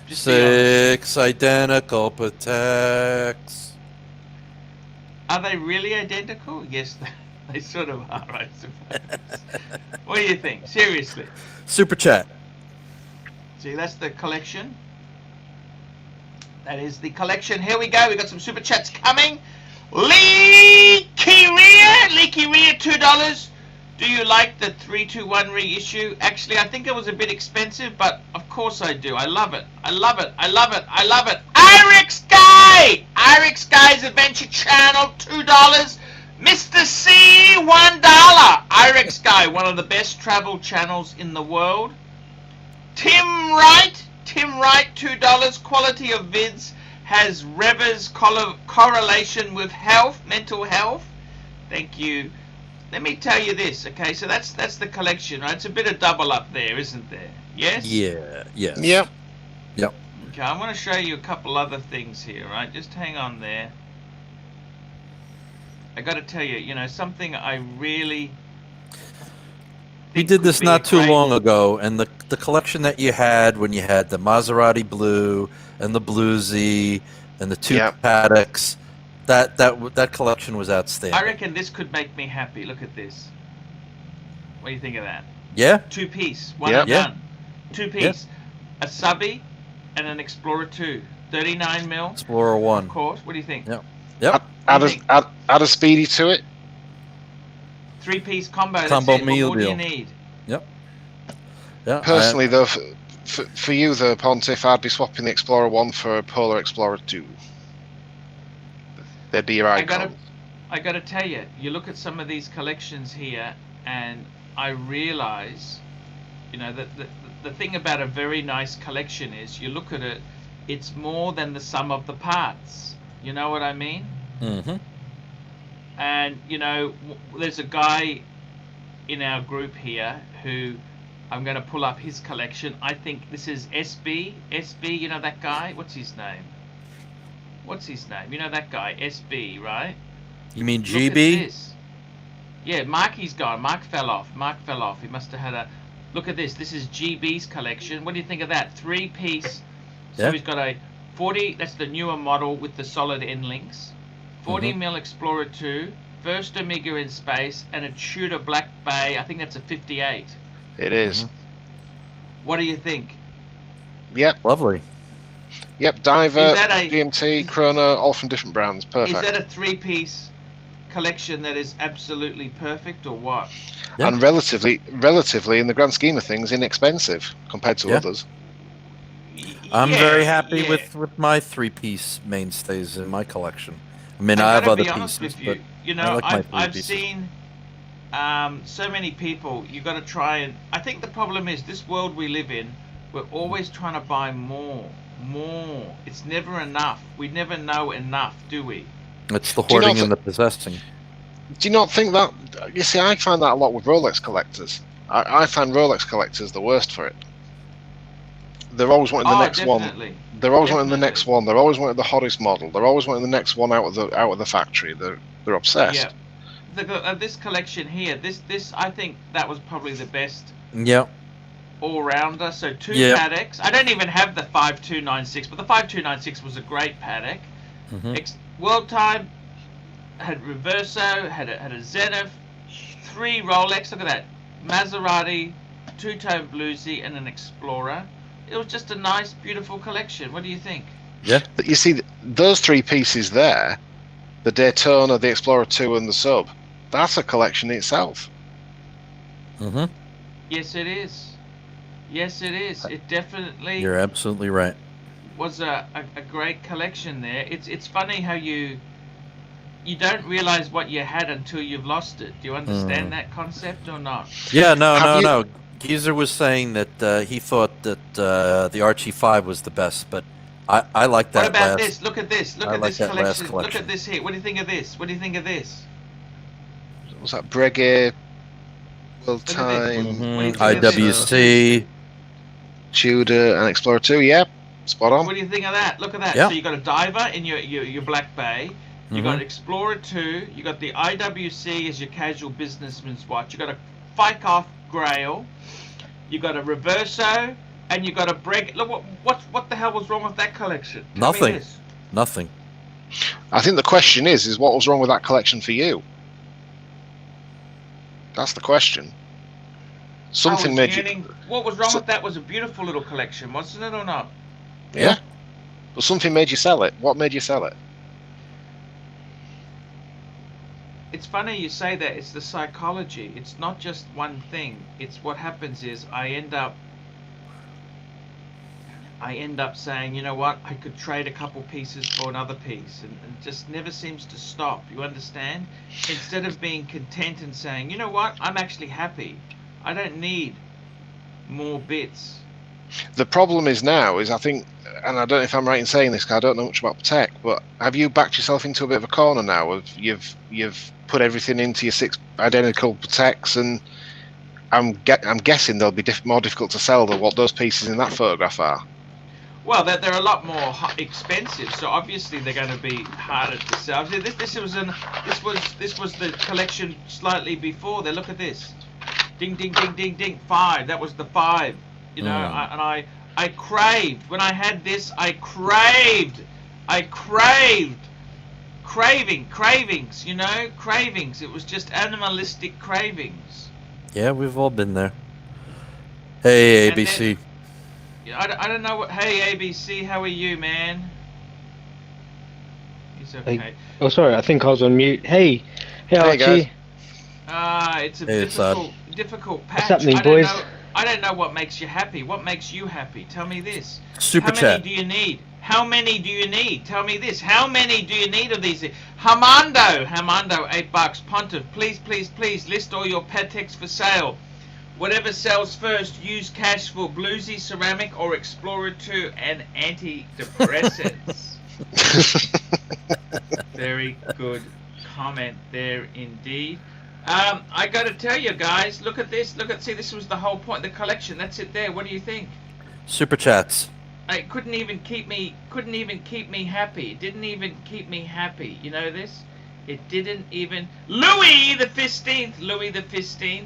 6 identical Pateks. Are they really identical? Yes, they sort of are, I suppose. What do you think? Seriously. Super chat. See, that's the collection. That is the collection. Here we go. We got some super chats coming. Leaky Ria, $2. Do you like the 321 reissue? Actually, I think it was a bit expensive, but of course I do. I love it. Irix Guy's Adventure Channel, $2. Mr. C, $1. Irix Guy, one of the best travel channels in the world. Tim Wright, $2. Quality of vids has Rever's correlation with mental health. Thank you. Let me tell you this, okay? So that's the collection, right? It's a bit of double up there, isn't there? Yes? Yeah. Yes. Yep. Okay, I want to show you a couple other things here, right? Just hang on there. I got to tell you, something I really... We did this not too long ago, and the collection that you had when you had the Maserati Blue and the Bluesy and the two Pateks, That collection was outstanding. I reckon this could make me happy. Look at this. What do you think of that? Yeah. 2-piece, one Yeah. and Yeah. done. 2-piece, a subby and an Explorer 2, 39 mil. Explorer 1. Of course. What do you think? Yeah. Yep. Add a speedy to it. 3-piece combo. Combo That's it. meal What more do you deal. need? Yeah. Personally, though, for you, the Pontiff, I'd be swapping the Explorer 1 for a Polar Explorer 2. They'd be your icon. I gotta tell you, you look at some of these collections here, and I realize, that the thing about a very nice collection is, you look at it, it's more than the sum of the parts. You know what I mean? Mm-hmm. And there's a guy in our group here who I'm going to pull up his collection. I think this is SB. SB, you know that guy? What's his name? You know that guy, SB, right? You mean Look at GB? this. Yeah, Marky's gone. Mark fell off. He must have had a... Look at this. This is GB's collection. What do you think of that? 3-piece. So Yeah. he's got a 40... That's the newer model with the solid end links. 40 mil Explorer 2. First Omega in space. And a Tudor Black Bay. I think that's a 58. It is. What do you think? Yep. Lovely. Yep. Diver, Is that a- GMT, Chrono, all from different brands. Perfect. Is that a 3-piece collection that is absolutely perfect, or what? Yeah. And relatively, in the grand scheme of things, inexpensive compared to Yeah. others. I'm Yeah, very happy yeah. with my 3-piece mainstays in my collection. I mean, I I have gotta other be honest pieces, with you. but I like my I've 3-pieces. seen so many people. You got to try and. I think the problem is this world we live in. We're always trying to buy more. It's never enough. We never know enough, do we? It's the Do you not hoarding and the possessing. Do you not think that? You see, I find that a lot with Rolex collectors. I find Rolex collectors the worst for it. They're always wanting the next one. Definitely. They're always wanting the Definitely. next one. They're always wanting the hottest model. They're always wanting the next one out of the factory. They're obsessed. Yeah. This collection here, this I think that was probably the best Yeah. all-rounder. So 2 Yeah. Pateks. I don't even have the 5296, but the 5296 was a great Patek. Hmm. World Time had Reverso, had a Zenith, 3 Rolex. Look at that, Maserati, 2-tone bluesy, and an Explorer. It was just a nice, beautiful collection. What do you think? Yeah. But you see, those 3 pieces there, the Daytona, the Explorer 2, and the Sub, that's a collection itself. Hmm. Yes, it is. Yes, it is. It definitely You're absolutely right. was a great collection there. It's funny how you don't realize what you had until you've lost it. Do you understand that concept or not? Yeah, Have you- no. Geezer was saying that he thought that the Archie 5 was the best, but I like that What about last. this? Look at this. Look I at like this that last collection. Look collection. at this here. What do you think of this? What do you think of this? Was that Breguet, World Look at this. Time, What do you Mhm. think of this? IWC. Tudor, and Explorer 2? Yep, spot on. What do you think of that? Look at that. Yeah. So you got a Diver in your Black Bay. You got Mhm. Explorer 2. You got the IWC as your casual businessman's watch. You got a Fike-Off Grail. You got a Reverso, and you got a Breguet. Look, what the hell was wrong with that collection? Tell me Nothing. this. Nothing. I think the question is what was wrong with that collection for you? That's the question. Something made you... What was wrong So- with that was a beautiful little collection, wasn't it, or not? Yeah. But something made you sell it. What made you sell it? It's funny you say that. It's the psychology. It's not just one thing. It's what happens is I end up saying, you know what, I could trade a couple pieces for another piece, and it just never seems to stop. You understand? Instead of being content and saying, you know what, I'm actually happy. I don't need more bits. The problem is now is I think, and I don't know if I'm right in saying this because I don't know much about Patek, but have you backed yourself into a bit of a corner now? Of you've put everything into your 6 identical Pateks, and I'm guessing they'll be more difficult to sell than what those pieces in that photograph are. Well, they're a lot more expensive, so obviously they're going to be harder to sell. This was the collection slightly before. There, look at this. Ding, ding, ding, ding, ding. 5. That was the 5. You know, I craved when I had this. I craved cravings, you know, cravings. It was just animalistic cravings. Yeah, we've all been there. Hey, And ABC. I don't know what. Hey, ABC, how are you, man? He's okay. Hey. Oh, sorry, I think I was on mute. Hey Hey, guys. Archie. It's a Hey, difficult patch. What's happening, I don't boys? know. I don't know what makes you happy. What makes you happy? Tell me this. Super How chat. many do you need? How many do you need? Tell me this. How many do you need of these? Hamando, $8. Pontiff, please list all your Pateks for sale. Whatever sells first, use cash for Bluesy, Ceramic, or Explorer 2 and antidepressants. Very good comment there indeed. I got to tell you guys, look at this. See, this was the whole point, the collection. That's it there. What do you think? Super chats. It couldn't even keep me happy. It didn't even keep me happy. You know this? It didn't even. Louis the 15th.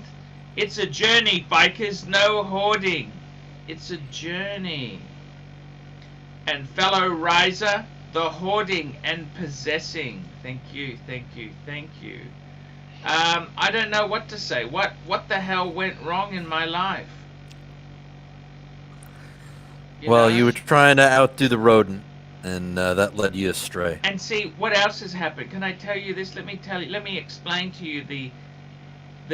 It's a journey, bikers. No hoarding. It's a journey. And fellow riser, the hoarding and possessing. Thank you. I don't know what to say. What the hell went wrong in my life? You Well, know? you were trying to outdo the rodent, and that led you astray. And see, what else has happened? Can I tell you this? Let me explain to you the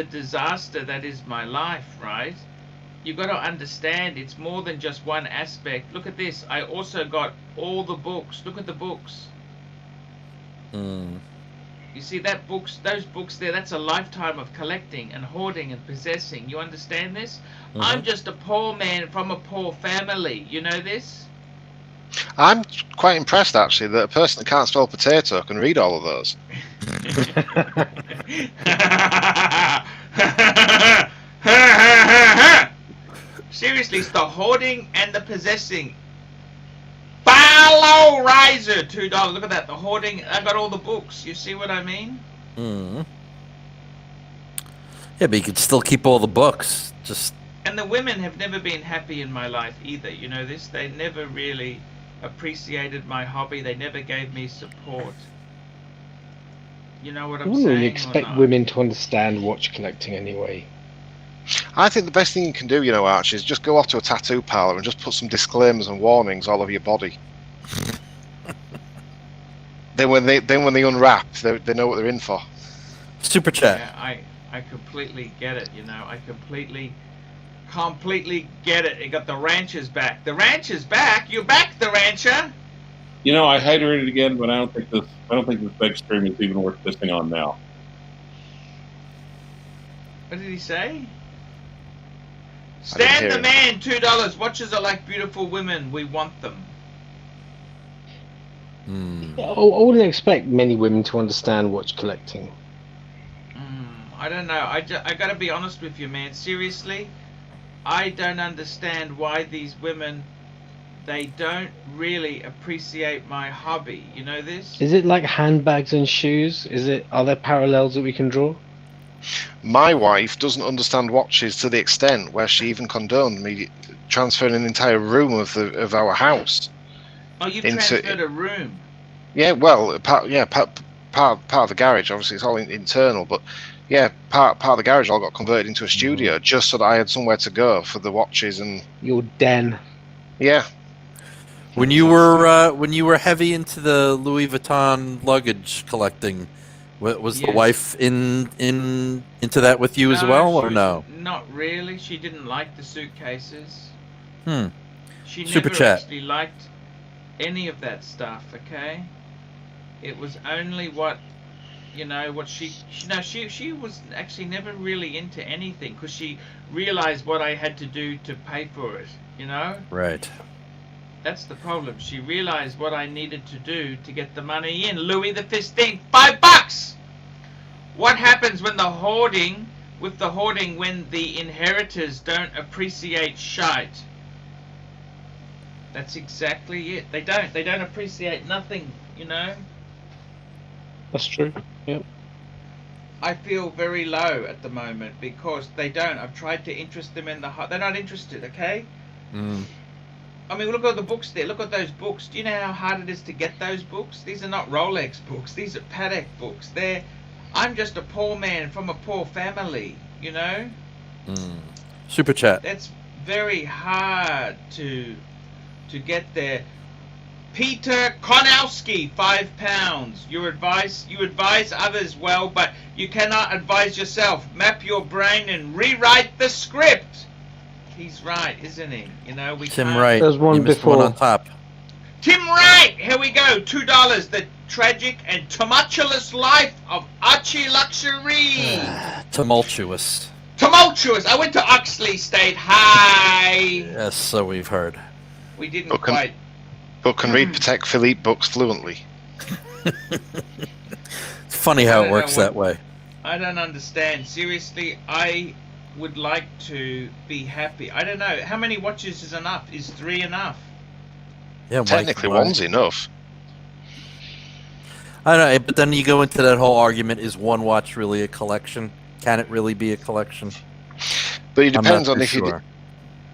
disaster that is my life, right? You've got to understand it's more than just one aspect. Look at this. I also got all the books. Look at the books. You see those books there, that's a lifetime of collecting and hoarding and possessing. You understand this? I'm just a poor man from a poor family. You know this? I'm quite impressed, actually, that a person that can't spell potato can read all of those. Seriously, it's the hoarding and the possessing. Follow riser, $2. Look at that, the hoarding. I got all the books. You see what I mean? Yeah, but you could still keep all the books. Just And the women have never been happy in my life either. You know this? They never really appreciated my hobby. They never gave me support. You know what I I'm wouldn't saying? really or expect not? women to understand watch collecting anyway. I think the best thing you can do, you know, Archie, is just go off to a tattoo parlor and just put some disclaimers and warnings all over your body. Then when they unwrap, they know what they're in for. super chat. Yeah, I completely get it. You know, I completely get it. You got the rancher's back. The rancher's back. You're back, the rancher. You know, I hydrated again, but I don't think this big stream is even worth listing on now. What did he say? didn't Stan hear the him. man, $2. Watches are like beautiful women. We want them. I wouldn't expect many women to understand watch collecting. I don't know. I gotta be honest with you, man. Seriously, I don't understand why these women, they don't really appreciate my hobby. You know this? Is it like handbags and shoes? Are there parallels that we can draw? My wife doesn't understand watches to the extent where she even condoned me transferring an entire room of our house. Oh, you into- transferred a room. Yeah, well, part of the garage. Obviously, it's all internal, but yeah, part of the garage all got converted into a studio just so that I had somewhere to go for the watches and Your den. yeah. When you were heavy into the Louis Vuitton luggage collecting, was the Yes. wife into that with you as well, or she- no? Not really. She didn't like the suitcases. She Super never chat. actually liked any of that stuff. Okay, it was only what she was actually never really into anything because she realized what I had to do to pay for it. You know, Right. that's the problem. She realized what I needed to do to get the money in. Louis the 15th, $5. What happens when the hoarding when the inheritors don't appreciate shite? That's exactly it. They don't appreciate nothing, you know? That's true. Yep. I feel very low at the moment because they don't. I've tried to interest them in they're not interested, okay? I mean, look at the books there. Look at those books. Do you know how hard it is to get those books? These are not Rolex books. These are Patek books. I'm just a poor man from a poor family, you know? Super chat. That's very hard to get there. Peter Konowski, £5. You advise others well, but you cannot advise yourself. Map your brain and rewrite the script. He's right, isn't he? You know, we Tim can't... Wright. There's one you missed before. one on top. Tim Wright, here we go. $2. The tragic and tumultuous life of Archieluxury. Tumultuous. Tumultuous. I went to Oxley State High. Yes, so we've heard. We didn't Okay. quite. But can read Patek Philippe books fluently. It's funny I how don't it works know that way. I don't understand. Seriously, I would like to be happy. I don't know. How many watches is enough? Is 3 enough? Yeah, Technically, why- one's enough. I don't know, but then you go into that whole argument: is one watch really a collection? Can it really be a collection? But it I'm depends not on too if sure.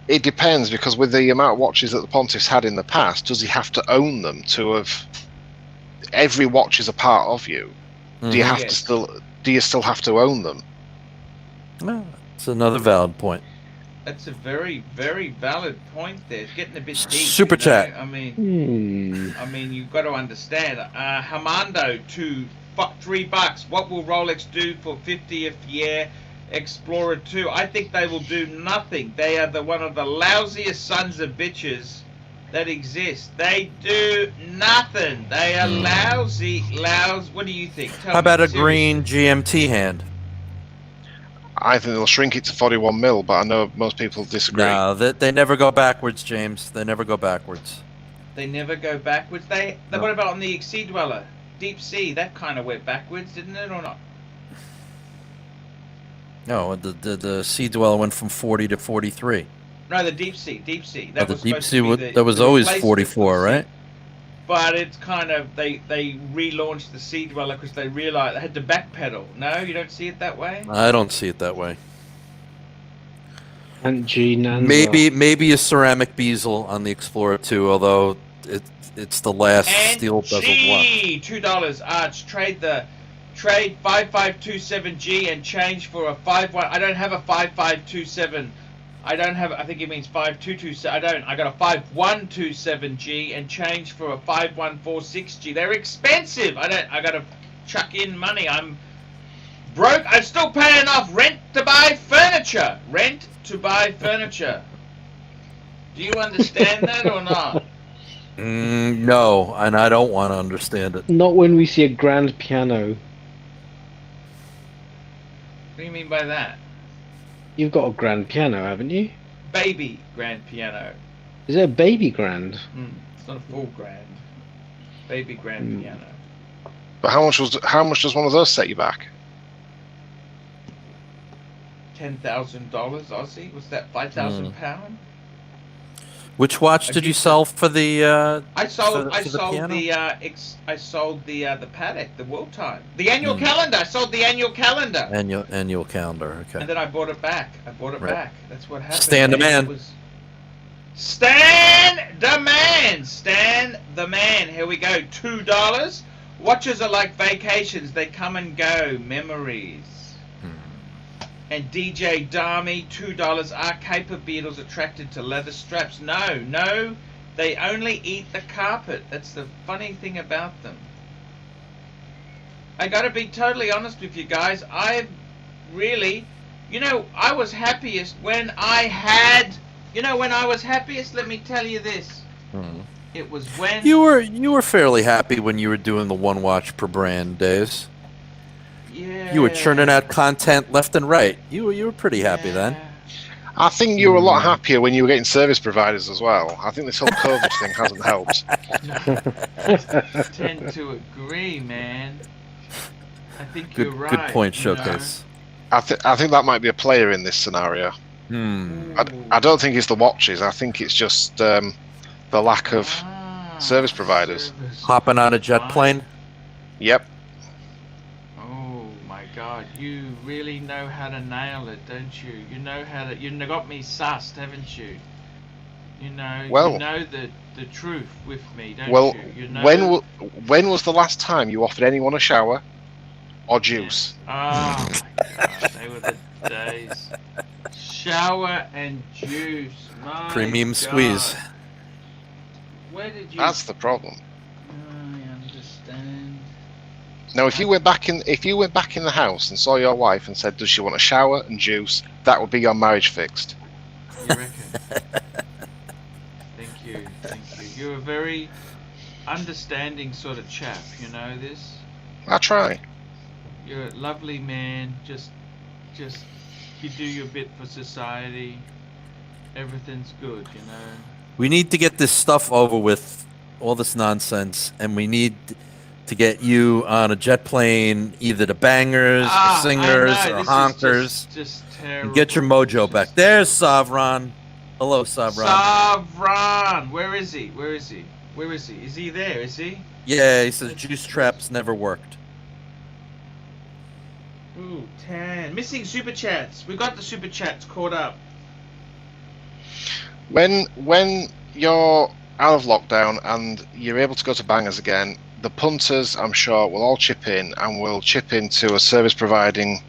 It depends, because with the amount of watches that the Pontiff's had in the past, does he have to own them to have? Every watch is a part of you. Do you Mhm. have Yes. to still? Do you still have to own them? No, it's another valid point. That's a very, very valid point there. It's getting a bit deep. Super you know? chat. I mean, you've got to understand. Hamando, $3. What will Rolex do for 50th year Explorer 2? I think they will do nothing. They are one of the lousiest sons of bitches that exist. They do nothing. They are lousy. What do you think? Tell How me, about a seriously. green GMT hand? I think they'll shrink it to 41 mil, but I know most people disagree. No, they never go backwards, James. They never go backwards. They never go backwards. No. What about on the Sea Dweller? Deep Sea, that kind of went backwards, didn't it, or not? No, the Sea Dweller went from 40 to 43. No, the Deep Sea. The was Deep supposed Sea, to be that was the always replacement 44, for the Sea. right? But it's kind of, they relaunched the Sea Dweller because they realized they had to backpedal. No, you don't see it that way? I don't see it that way. And G Nanza. Maybe a ceramic bezel on the Explorer 2, although it's the last And steel bezeled watch. $2. Arch, trade 5527G and change for a 51. I don't have a 5527. I don't have. I think it means 5227. I got a 5127G and change for a 5146G. They're expensive. I got to chuck in money. I'm broke. I'm still paying off rent to buy furniture. Do you understand that or not? No, and I don't want to understand it. Not when we see a grand piano. What do you mean by that? You've got a grand piano, haven't you? Baby grand piano. Is it a baby grand? It's not a full grand. Baby grand piano. But how much does one of those set you back? $10,000 Aussie. What's that? £5,000? Which watch did you sell for the? I sold for the piano? I sold the Patek, the World Time, the annual calendar. I sold the annual calendar, Annual calendar. and Okay. then I bought it back. Back. That's what happened. Stan the man. man. Stan the man. Here we go. $2. Watches are like vacations. They come and go. Memories. And DJ Dami, $2. Are caper beetles attracted to leather straps? No, they only eat the carpet. That's the funny thing about them. I gotta be totally honest with you guys. I really, I was happiest when I had, when I was happiest, let me tell you this. It was when... You were fairly happy when you were doing the one watch per brand days. Yeah. You were churning out content left and right. You were pretty happy then. I think you were a lot happier when you were getting service providers as well. I think this whole COVID thing hasn't helped. I tend to agree, man. I think you're right. Good point, Showcase. I think that might be a player in this scenario. I don't think it's the watches. I think it's just the lack of service providers. Hopping on a jet plane. Yep. God, you really know how to nail it, don't you? You got me sussed, haven't you? You know, Well- you know the truth with me, don't Well, you? You know. when was the last time you offered anyone a shower or juice? Oh my God, they were the days. Shower and juice, my Premium God. squeeze. Where did you? That's the problem. I understand. Now, if you went back in the house and saw your wife and said, "Does she want a shower and juice?" that would be your marriage fixed. You reckon? Thank you. You're a very understanding sort of chap. You know this. I try. You're a lovely man. Just you do your bit for society. Everything's good, you know. We need to get this stuff over with, all this nonsense, and we need to get you on a jet plane, either to Bangers, or Singers, I know, or this is Honkers, just terrible. and get your mojo back. There's Savron. Hello, Savron. Savron, where is he? Is he there? Is he? Yeah, he says juice traps never worked. Ooh, 10. Missing super chats. We got the super chats caught up. When you're out of lockdown and you're able to go to Bangers again, the punters, I'm sure, will all chip in, and will chip into a service providing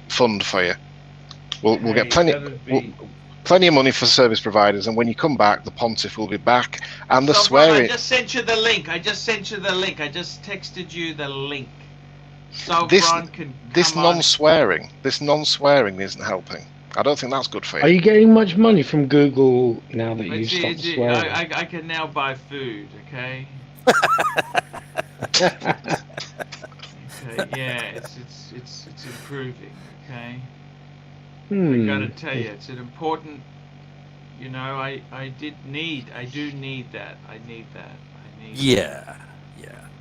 fund for you. We'll get plenty of money for service providers, and when you come back, the pontiff will be back, and the Savron, swearing. I just sent you the link. I just texted you the link. So This can non-swearing isn't helping. I don't think that's good for you. Are you getting much money from Google now that you've It's- stopped it's- swearing? I can now buy food, okay? Okay, yeah, it's improving, okay? I gotta tell you, it's an important, you know, I do need that. I need that. Yeah,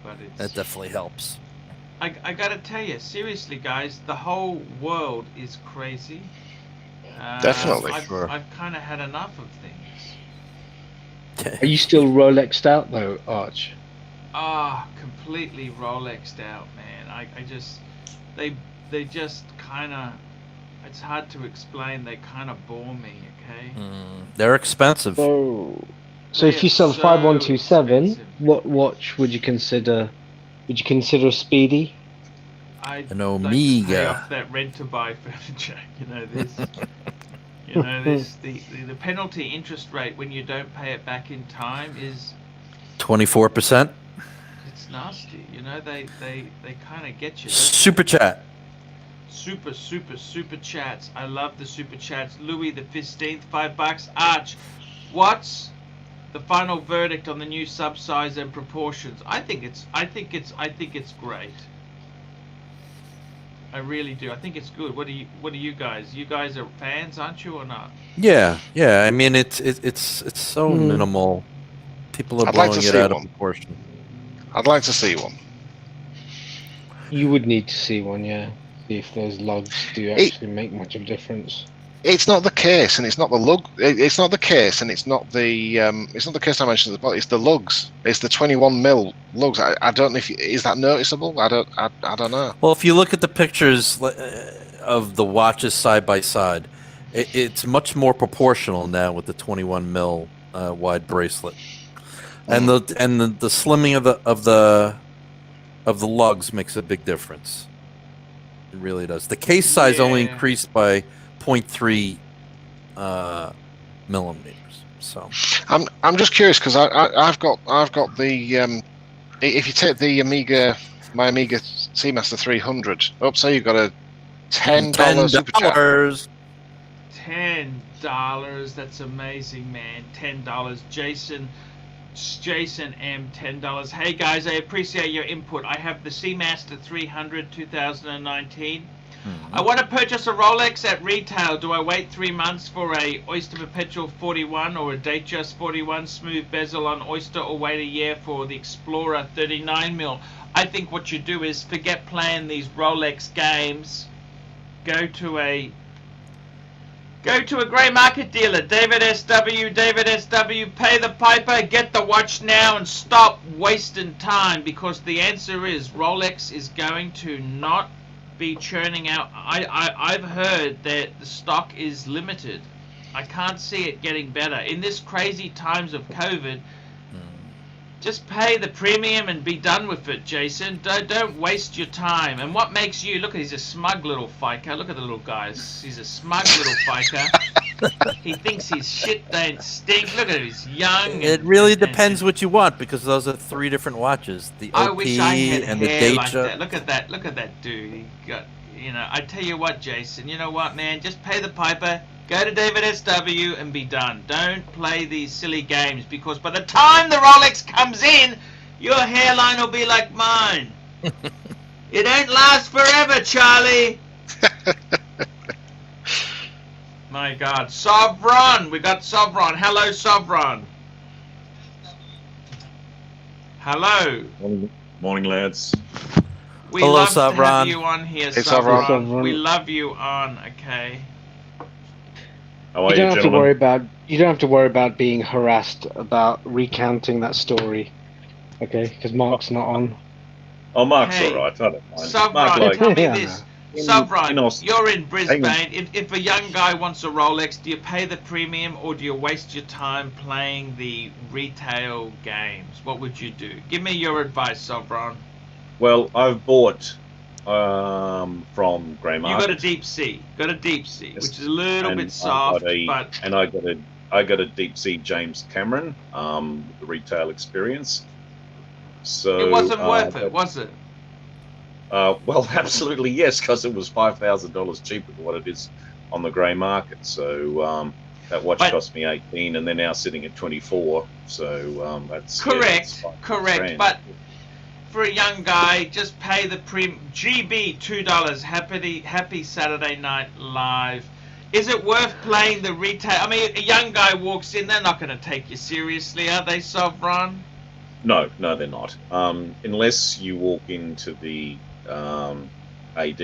But it's, that definitely helps. I gotta tell you, seriously, guys, the whole world is crazy. Definitely. I've kind of had enough of things. Are you still Rolexed out though, Arch? Completely Rolexed out, man. I just, they just kind of, it's hard to explain. They kind of bore me, okay? They're expensive. So if you sell so 5127, expensive. what watch would you consider? Would you consider a Speedy? An like to Omega. pay off that rent to buy furniture. You know this. You know this. The penalty interest rate when you don't pay it back in time is 24%. it's nasty. You know they kind of get you. Super chat. Super chats. I love the super chats. Louis the 15th, $5. Arch, what's the final verdict on the new sub size and proportions? I think it's great. I really do. I think it's good. What do you guys? You guys are fans, aren't you, or not? Yeah. I mean, it's so minimal. People are I'd like blowing to it see out one. of proportion. I'd like to see one. You would need to see one, yeah. See if those lugs do actually make much of a difference. It's not the case, and it's not the lug. It's not the case, and it's not the. It's not the case I mentioned at the bottom. It's the lugs. It's the 21mm lugs. I don't know if is that noticeable. I don't know. Well, if you look at the pictures of the watches side by side, it's much more proportional now with the 21mm wide bracelet, and the slimming of the lugs makes a big difference. It really does. The case size only increased by 0.3 millimeters. So I'm just curious because I've got the if you take the my Amiga Seamaster 300 up, so you've got a $10 super chat. $10. That's amazing, man. $10. Jason M, $10. Hey guys, I appreciate your input. I have the Seamaster 300 2019. I want to purchase a Rolex at retail. Do I wait 3 months for a Oyster Perpetual 41 or a Datejust 41 smooth bezel on Oyster, or wait a year for the Explorer 39mm? I think what you do is forget playing these Rolex games. Go to a grey market dealer. David SW, pay the piper, get the watch now, and stop wasting time, because the answer is Rolex is going to not be churning out. I've heard that the stock is limited. I can't see it getting better. In this crazy times of COVID, just pay the premium and be done with it, Jason. Don't waste your time. And what makes you... Look, he's a smug little fiker. Look at the little guy. He's a smug little fiker. He thinks his shit don't stink. Look at him. He's young. It really depends what you want, because those are 3 different watches. The I OP wish I had and the hair like Dacia. that. Look at that. Look at that dude. He got... You know, I tell you what, Jason. You know what, man? Just pay the piper. Go to David SW and be done. Don't play these silly games, because by the time the Rolex comes in, your hairline will be like mine. It don't last forever, Charlie. My God. Sovereign. We got Sovereign. Hello, Sovereign. Hello. Morning, lads. We Hello, love to have Sovereign. you on here, Hey, Sovereign. Sovereign. We love you on, okay? How are You you, don't have to gentlemen? worry about. You don't have to worry about being harassed about recounting that story, okay? Because Mark's not on. Oh, Mark's Hey, all right. I don't mind. Sovereign, Mark, like, tell me Yeah, this. in Sovereign, Aus- you're in hang Brisbane. If a young guy wants a Rolex, do you pay the premium or do you waste your time playing the retail games? What would you do? Give me your advice, Sovereign. well, I've bought from Grey You Market. got a deep sea. Got a deep sea, Yes. which is a little and bit I soft, got a- but and I got a deep sea James Cameron, the retail experience. So it wasn't worth it, was it? Well, absolutely yes, because it was $5,000 cheaper than what it is on the grey market. So that watch But- cost me 18, and they're now sitting at 24. So that's Correct, yeah, that's correct. $5,000. But for a young guy, just pay the GB $2. Happy Saturday Night Live. Is it worth playing the retail? I mean, a young guy walks in, they're not going to take you seriously, are they, Sovereign? No, they're not. Unless you walk into the AD,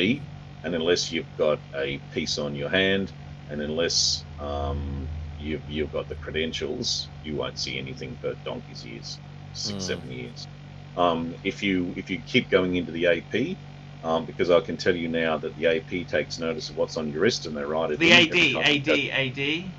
and unless you've got a piece on your hand, and unless you've got the credentials, you won't see anything for donkey's years, 6-7 years. If you keep going into the AP, because I can tell you now that the AP takes notice of what's on your wrist, and they write it. The in AD. every time you go-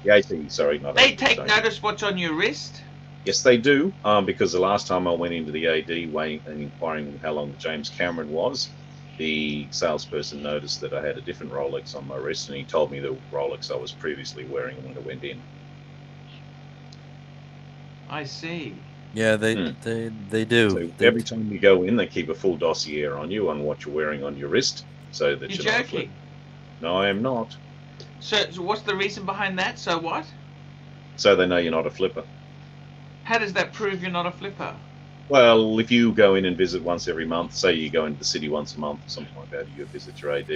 The AP, sorry, not They AD, take sorry. notice what's on your wrist? Yes, they do. Because the last time I went into the AD weighing and inquiring how long the James Cameron was, the salesperson noticed that I had a different Rolex on my wrist, and he told me the Rolex I was previously wearing when I went in. I see. Yeah, they do. So They- every time you go in, they keep a full dossier on you on what you're wearing on your wrist, so that You're you're not a joking. flipper. No, I am not. So what's the reason behind that? So what? So they know you're not a flipper. How does that prove you're not a flipper? Well, if you go in and visit once every month, say you go into the city once a month or something like that, you visit your AD,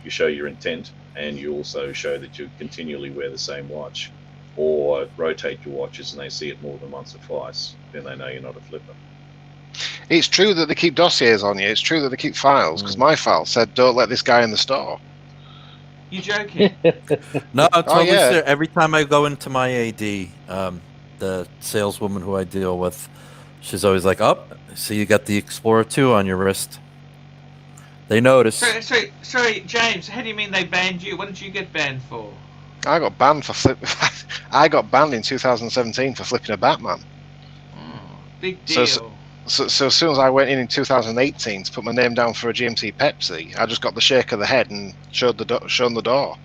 you show your intent, and you also show that you continually wear the same watch, or rotate your watches and they see it more than once or twice, then they know you're not a flipper. It's true that they keep dossiers on you. It's true that they keep files, because my file said, "Don't let this guy in the store." You joking? No, I'm totally yeah. serious. Every time I go into my AD, the saleswoman who I deal with, she's always like, "Oh, see, you got the Explorer 2 on your wrist." They notice. Sorry, James. How do you mean they banned you? What did you get banned for? I got banned for flip. I got banned in 2017 for flipping a Batman. Big deal. So as soon as I went in 2018 to put my name down for a GMT Pepsi, I just got the shake of the head and shown the door.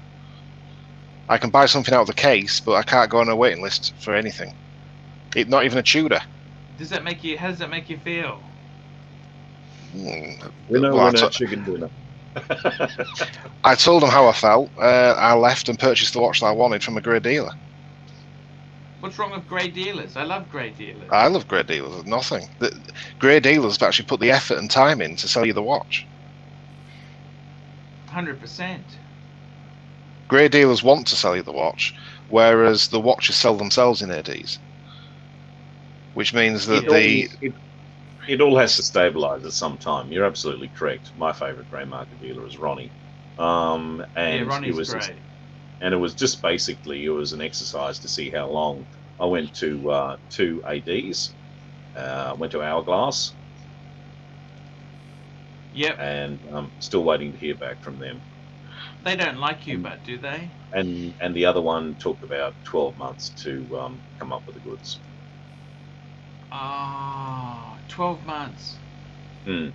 I can buy something out of the case, but I can't go on a waiting list for anything. Not even a Tudor. How does that make you feel? Winner, Well, I winner, t- chicken dinner. I told them how I felt. I left and purchased the watch that I wanted from a grey dealer. What's wrong with grey dealers? I love grey dealers. I love grey dealers. Nothing. The grey dealers have actually put the effort and time in to sell you the watch. 100%. Grey dealers want to sell you the watch, whereas the watches sell themselves in ADs. Which means that It all has to stabilize at some time. You're absolutely correct. My favorite grey market dealer is Ronnie. And Yeah, Ronnie's it was great. and it was just basically, it was an exercise to see how long. I went to 2 ADs, went to Hourglass, Yep. and I'm still waiting to hear back from them. They don't like you, but do they? And the other one took about 12 months to come up with the goods. Ah, 12 months. Hmm.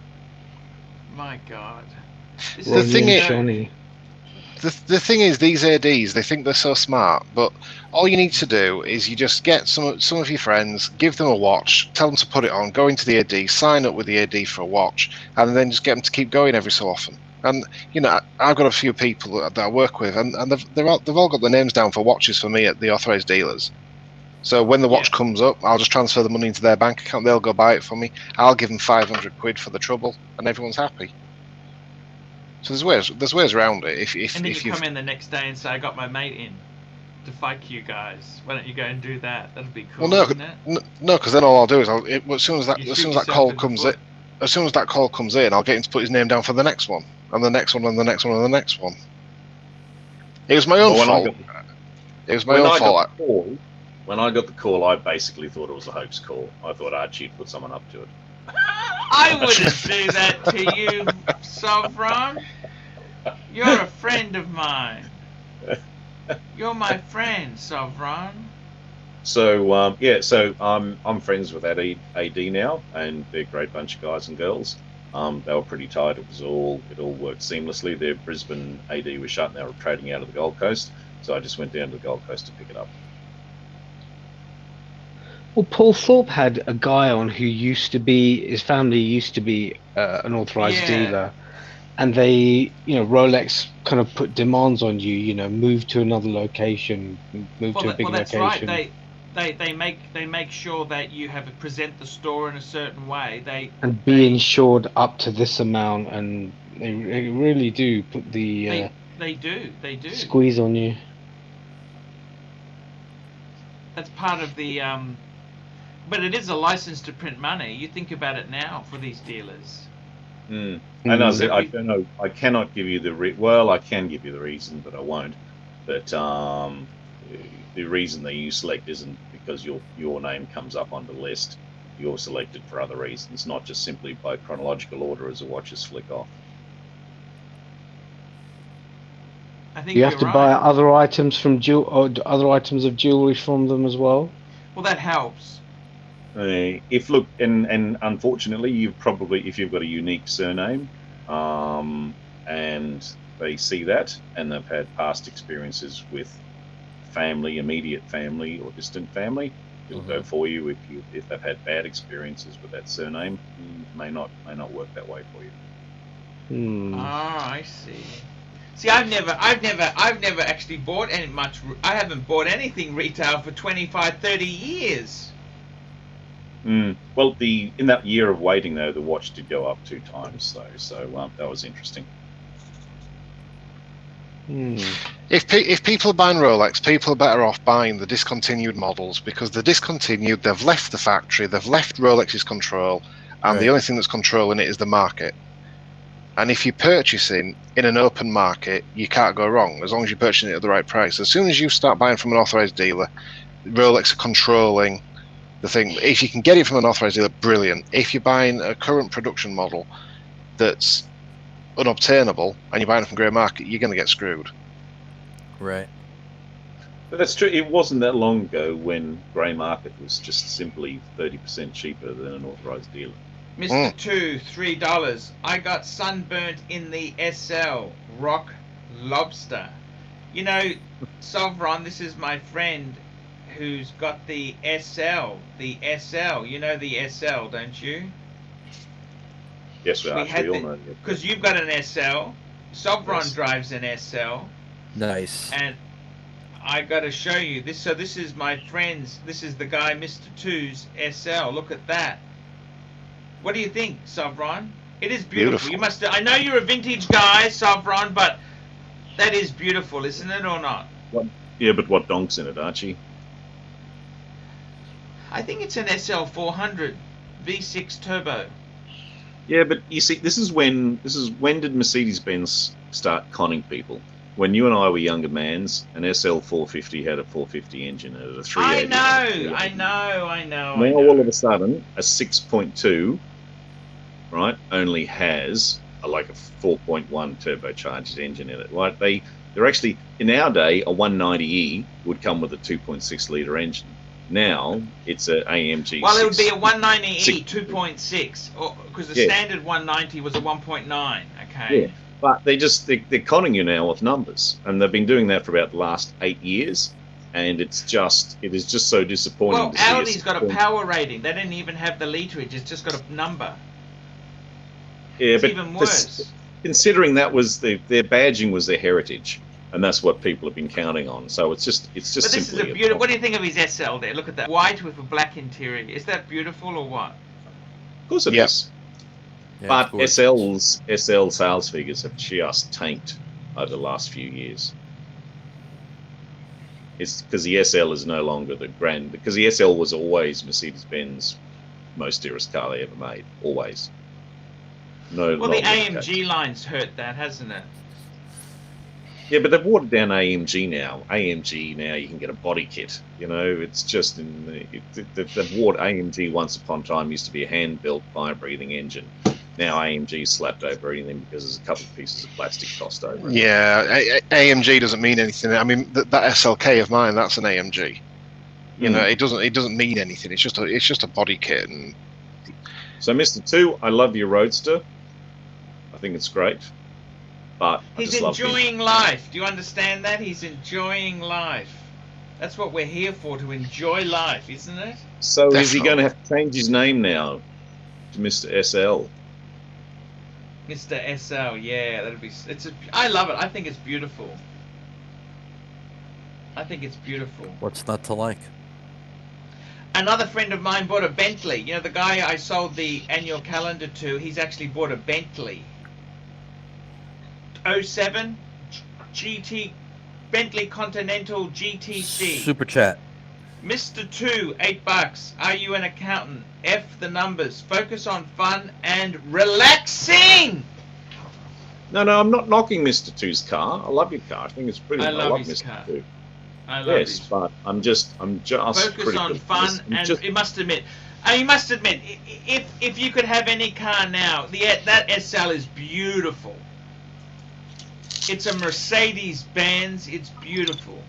My God. This The is thing so- is- Johnny. The thing is, these ADs, they think they're so smart, but all you need to do is you just get some of your friends, give them a watch, tell them to put it on, go into the AD, sign up with the AD for a watch, and then just get them to keep going every so often. And you know, I've got a few people that I work with, and they've all got their names down for watches for me at the authorized dealers. So when the watch comes up, I'll just transfer the money into their bank account. They'll go buy it for me. I'll give them 500 quid for the trouble, and everyone's happy. So there's ways around it. If And then if you you come in the next day and say, I got my mate in to fuck you guys. Why don't you go and do that? That'd be cool, wouldn't it? no, because then all I'll do is as soon as that You shoot call yourself in the comes foot. in, as soon as that call comes in, I'll get him to put his name down for the next one, and the next one, and the next one, and the next one. It was my own Well, fault. It was my When own I fault. got the call, when I got the call, I basically thought it was a hoax call. I thought Archie had put someone up to it. I wouldn't do that to you, Sovereign. You're a friend of mine. You're my friend, Sovereign. So so I'm friends with that AD now, and they're a great bunch of guys and girls. They were pretty tight. It all worked seamlessly. Their Brisbane AD was shut, and they were trading out of the Gold Coast. So I just went down to the Gold Coast to pick it up. Well, Paul Thorpe had a guy on who used to be, his family used to be an authorized dealer, and they, Rolex kind of put demands on you, move to another location, move to a big that's location. right. They make sure that you have to present the store in a certain way. And be insured up to this amount, and they really do put the they do squeeze on you. That's part of the but it is a license to print money. You think about it now for these dealers. And I don't know. I cannot give you I can give you the reason, but I won't. But the reason that you select isn't because your name comes up on the list. You're selected for other reasons, not just simply by chronological order as the watches flick off. I think You have to buy other items from other items of jewelry from them as well. Well, that helps. And unfortunately, if you've got a unique surname, and they see that, and they've had past experiences with family, immediate family, or distant family, it'll go for you. If they've had bad experiences with that surname, it may not work that way for you. Oh, I see. See, I've never actually bought I haven't bought anything retail for 25, 30 years. Well, in that year of waiting, though, the watch did go up 2 times, though, so that was interesting. If people are buying Rolex, people are better off buying the discontinued models, because they're discontinued, they've left the factory, they've left Rolex's control, and the only thing that's controlling it is the market. And if you're purchasing in an open market, you can't go wrong, as long as you're purchasing it at the right price. As soon as you start buying from an authorized dealer, Rolex are controlling the thing. If you can get it from an authorized dealer, brilliant. If you're buying a current production model that's unobtainable and you're buying it from grey market, you're going to get screwed. Right. But that's true. It wasn't that long ago when grey market was just simply 30% cheaper than an authorized dealer. Mr. Two, $3. I got sunburnt in the SL Rock Lobster. Sovereign, this is my friend who's got the SL. The SL. You know the SL, don't you? Yes, we all know. Because you've got an SL. Sovereign drives an SL. Nice. And I got to show you this. So this is my friend's. This is the guy, Mr. Two's SL. Look at that. What do you think, Sovereign? It is beautiful. You must. I know you're a vintage guy, Sovereign, but that is beautiful, isn't it, or not? Yeah, but what donk's in it, Archie? I think it's an SL 400 V6 turbo. Yeah, but you see, this is when did Mercedes-Benz start conning people? When you and I were younger mans, an SL 450 had a 450 engine and a 380. I know. Now all of a sudden, a 6.2, right, only has like a 4.1 turbocharged engine in it. Right? They're actually, in our day, a 190E would come with a 2.6 litre engine. Now it's a AMG. Well, it would be a 190E 6. 2.6, because the Yeah. standard 190 was a 1.9. Okay. Yeah, but they're conning you now with numbers, and they've been doing that for about the last 8 years, and it is just so disappointing. Well, to see Audi's got a power rating. They didn't even have the literage. It's just got a number. Yeah, It's but even worse. considering that was their badging was their heritage, and that's what people have been counting on. So it's just But this is simply a beautiful. What do you think of his SL there? Look at that, white with a black interior. Is that beautiful or what? Of course it Yeah. is. Yeah, But it's gorgeous. SL sales figures have just tanked over the last few years. It's because the SL is no longer because the SL was always Mercedes-Benz most dearest car they ever made, always. No, Well, not the modification. AMG line's hurt that, hasn't it? Yeah, but they've watered down AMG now. AMG now, you can get a body kit. You know, it's just they've watered AMG once upon a time used to be a hand-built, fire-breathing engine. Now AMG slapped over anything because there's a couple of pieces of plastic tossed over it. Yeah, AMG doesn't mean anything. I mean, that SLK of mine, that's an AMG. You know, it doesn't mean anything. It's just a body kit. And So, Mr. 2, I love your Roadster. I think it's great. But I He's just love enjoying life. Do you understand that? He's enjoying life. That's what we're here for, to enjoy life, isn't it? So is he Definitely. going to have to change his name now to Mr. SL? Mr. SL, yeah, I love it. I think it's beautiful. I think it's beautiful. What's not to like? Another friend of mine bought a Bentley. You know, the guy I sold the annual calendar to, he's actually bought a Bentley. 07 GT Bentley Continental GTC. Super chat. Mr. 2, $8. Are you an accountant? F the numbers. Focus on fun and relaxing. No, I'm not knocking Mr. 2's car. I love your car. I think it's brilliant. I love Mr. his car. 2. I love Yes, his. but I'm just Focus critical on of fun, this. I'm and just- you must admit, if you could have any car now, that SL is beautiful. It's a Mercedes-Benz. It's beautiful.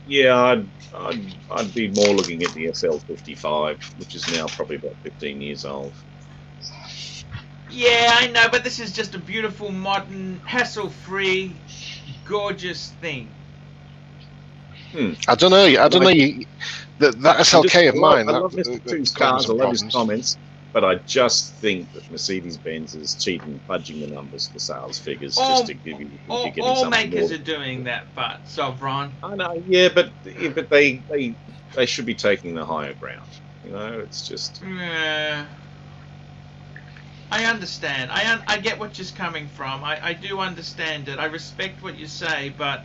Yeah, I'd be more looking at the SL55, which is now probably about 15 years old. Yeah, I know, but this is just a beautiful, modern, hassle-free, gorgeous thing. I don't know. That SLK of mine. I love that- Mr. that 2's caused cars. I some love his problems. comments, but I just think that Mercedes-Benz is cheating, fudging the numbers for sales figures just to give you. All you're getting something makers more. are doing that, but Sovron. I know, yeah, but they should be taking the higher ground. You know, it's just. Yeah. I understand. I get what you're coming from. I do understand it. I respect what you say, but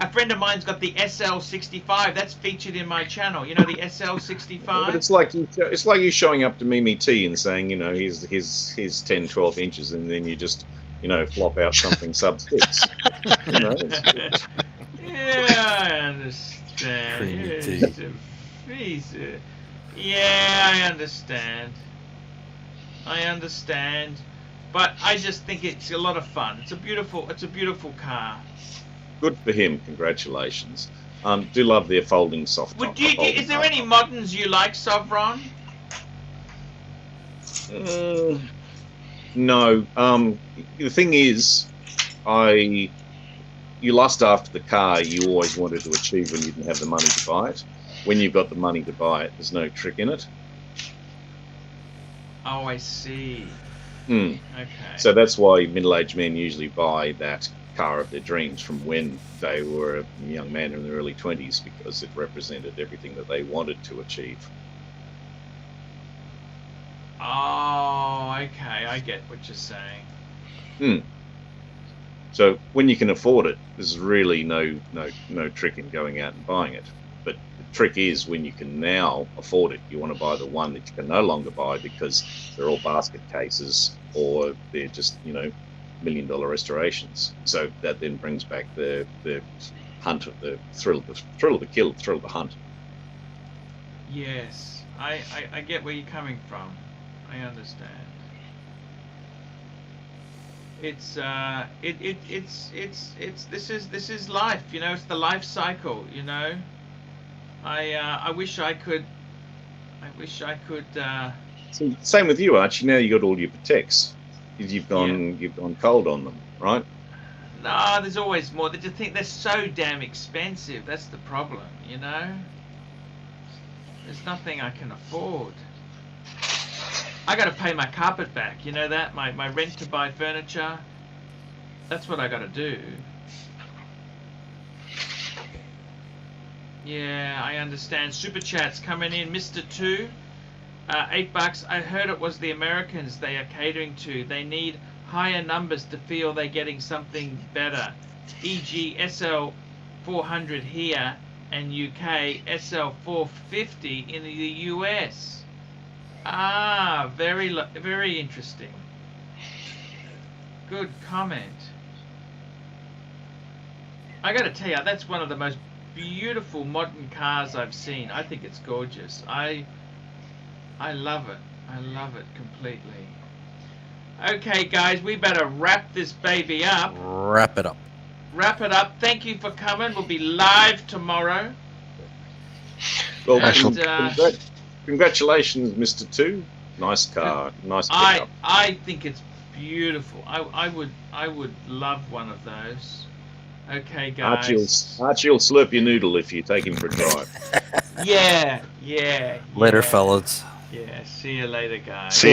a friend of mine's got the SL65. That's featured in my channel. You know the But SL65? it's like you showing up to Mimi T and saying, you know, here's 10, 12 inches, and then you just, you know, flop out something sub 6. You know, Yeah, I understand. Creamy Yeah, I understand. I understand. But I just think it's a lot of fun. It's a beautiful car. good for him. Congratulations. Do love their folding soft top. Is there any moderns you like, Sovron? No. The thing is, you lust after the car you always wanted to achieve when you didn't have the money to buy it. When you've got the money to buy it, there's no trick in it. Oh, I see. Okay. Okay. So that's why middle-aged men usually buy that car of their dreams from when they were a young man in their early 20s, because it represented everything that they wanted to achieve. Oh, okay. I get what you're saying. So when you can afford it, there's really no trick in going out and buying it. But the trick is when you can now afford it, you want to buy the one that you can no longer buy because they're all basket cases or they're just, you know, $1 million restorations. So that then brings back the hunt of the thrill of the kill, the thrill of the hunt. Yes. I get where you're coming from. I understand. It's this is life, you know. It's the life cycle, you know. I wish I could. So, same with you, Archie. Now you got all your Pateks. You've gone cold on them, right? No, there's always more. They just think they're so damn expensive. That's the problem, you know. There's nothing I can afford. I got to pay my carpet back. You know that? My rent to buy furniture. That's what I got to do. Yeah, I understand. Super chats coming in. Mr. 2, $8. I heard it was the Americans they are catering to. They need higher numbers to feel they're getting something better. E.g. SL 400 here and UK, SL 450 in the US. Ah, very interesting. Good comment. I got to tell you, that's one of the most beautiful modern cars I've seen. I think it's gorgeous. I love it. I love it completely. Okay, guys, we better wrap this baby up. Wrap it up. Wrap it up. Thank you for coming. We'll be live tomorrow. Well, And, congratulations, Mr. 2. Nice car. Nice pickup. I think it's beautiful. I would love one of those. Okay, guys. Archie will slurp your noodle if you take him for a drive. Yeah. Later, fellas. Yeah, see you later, guys. See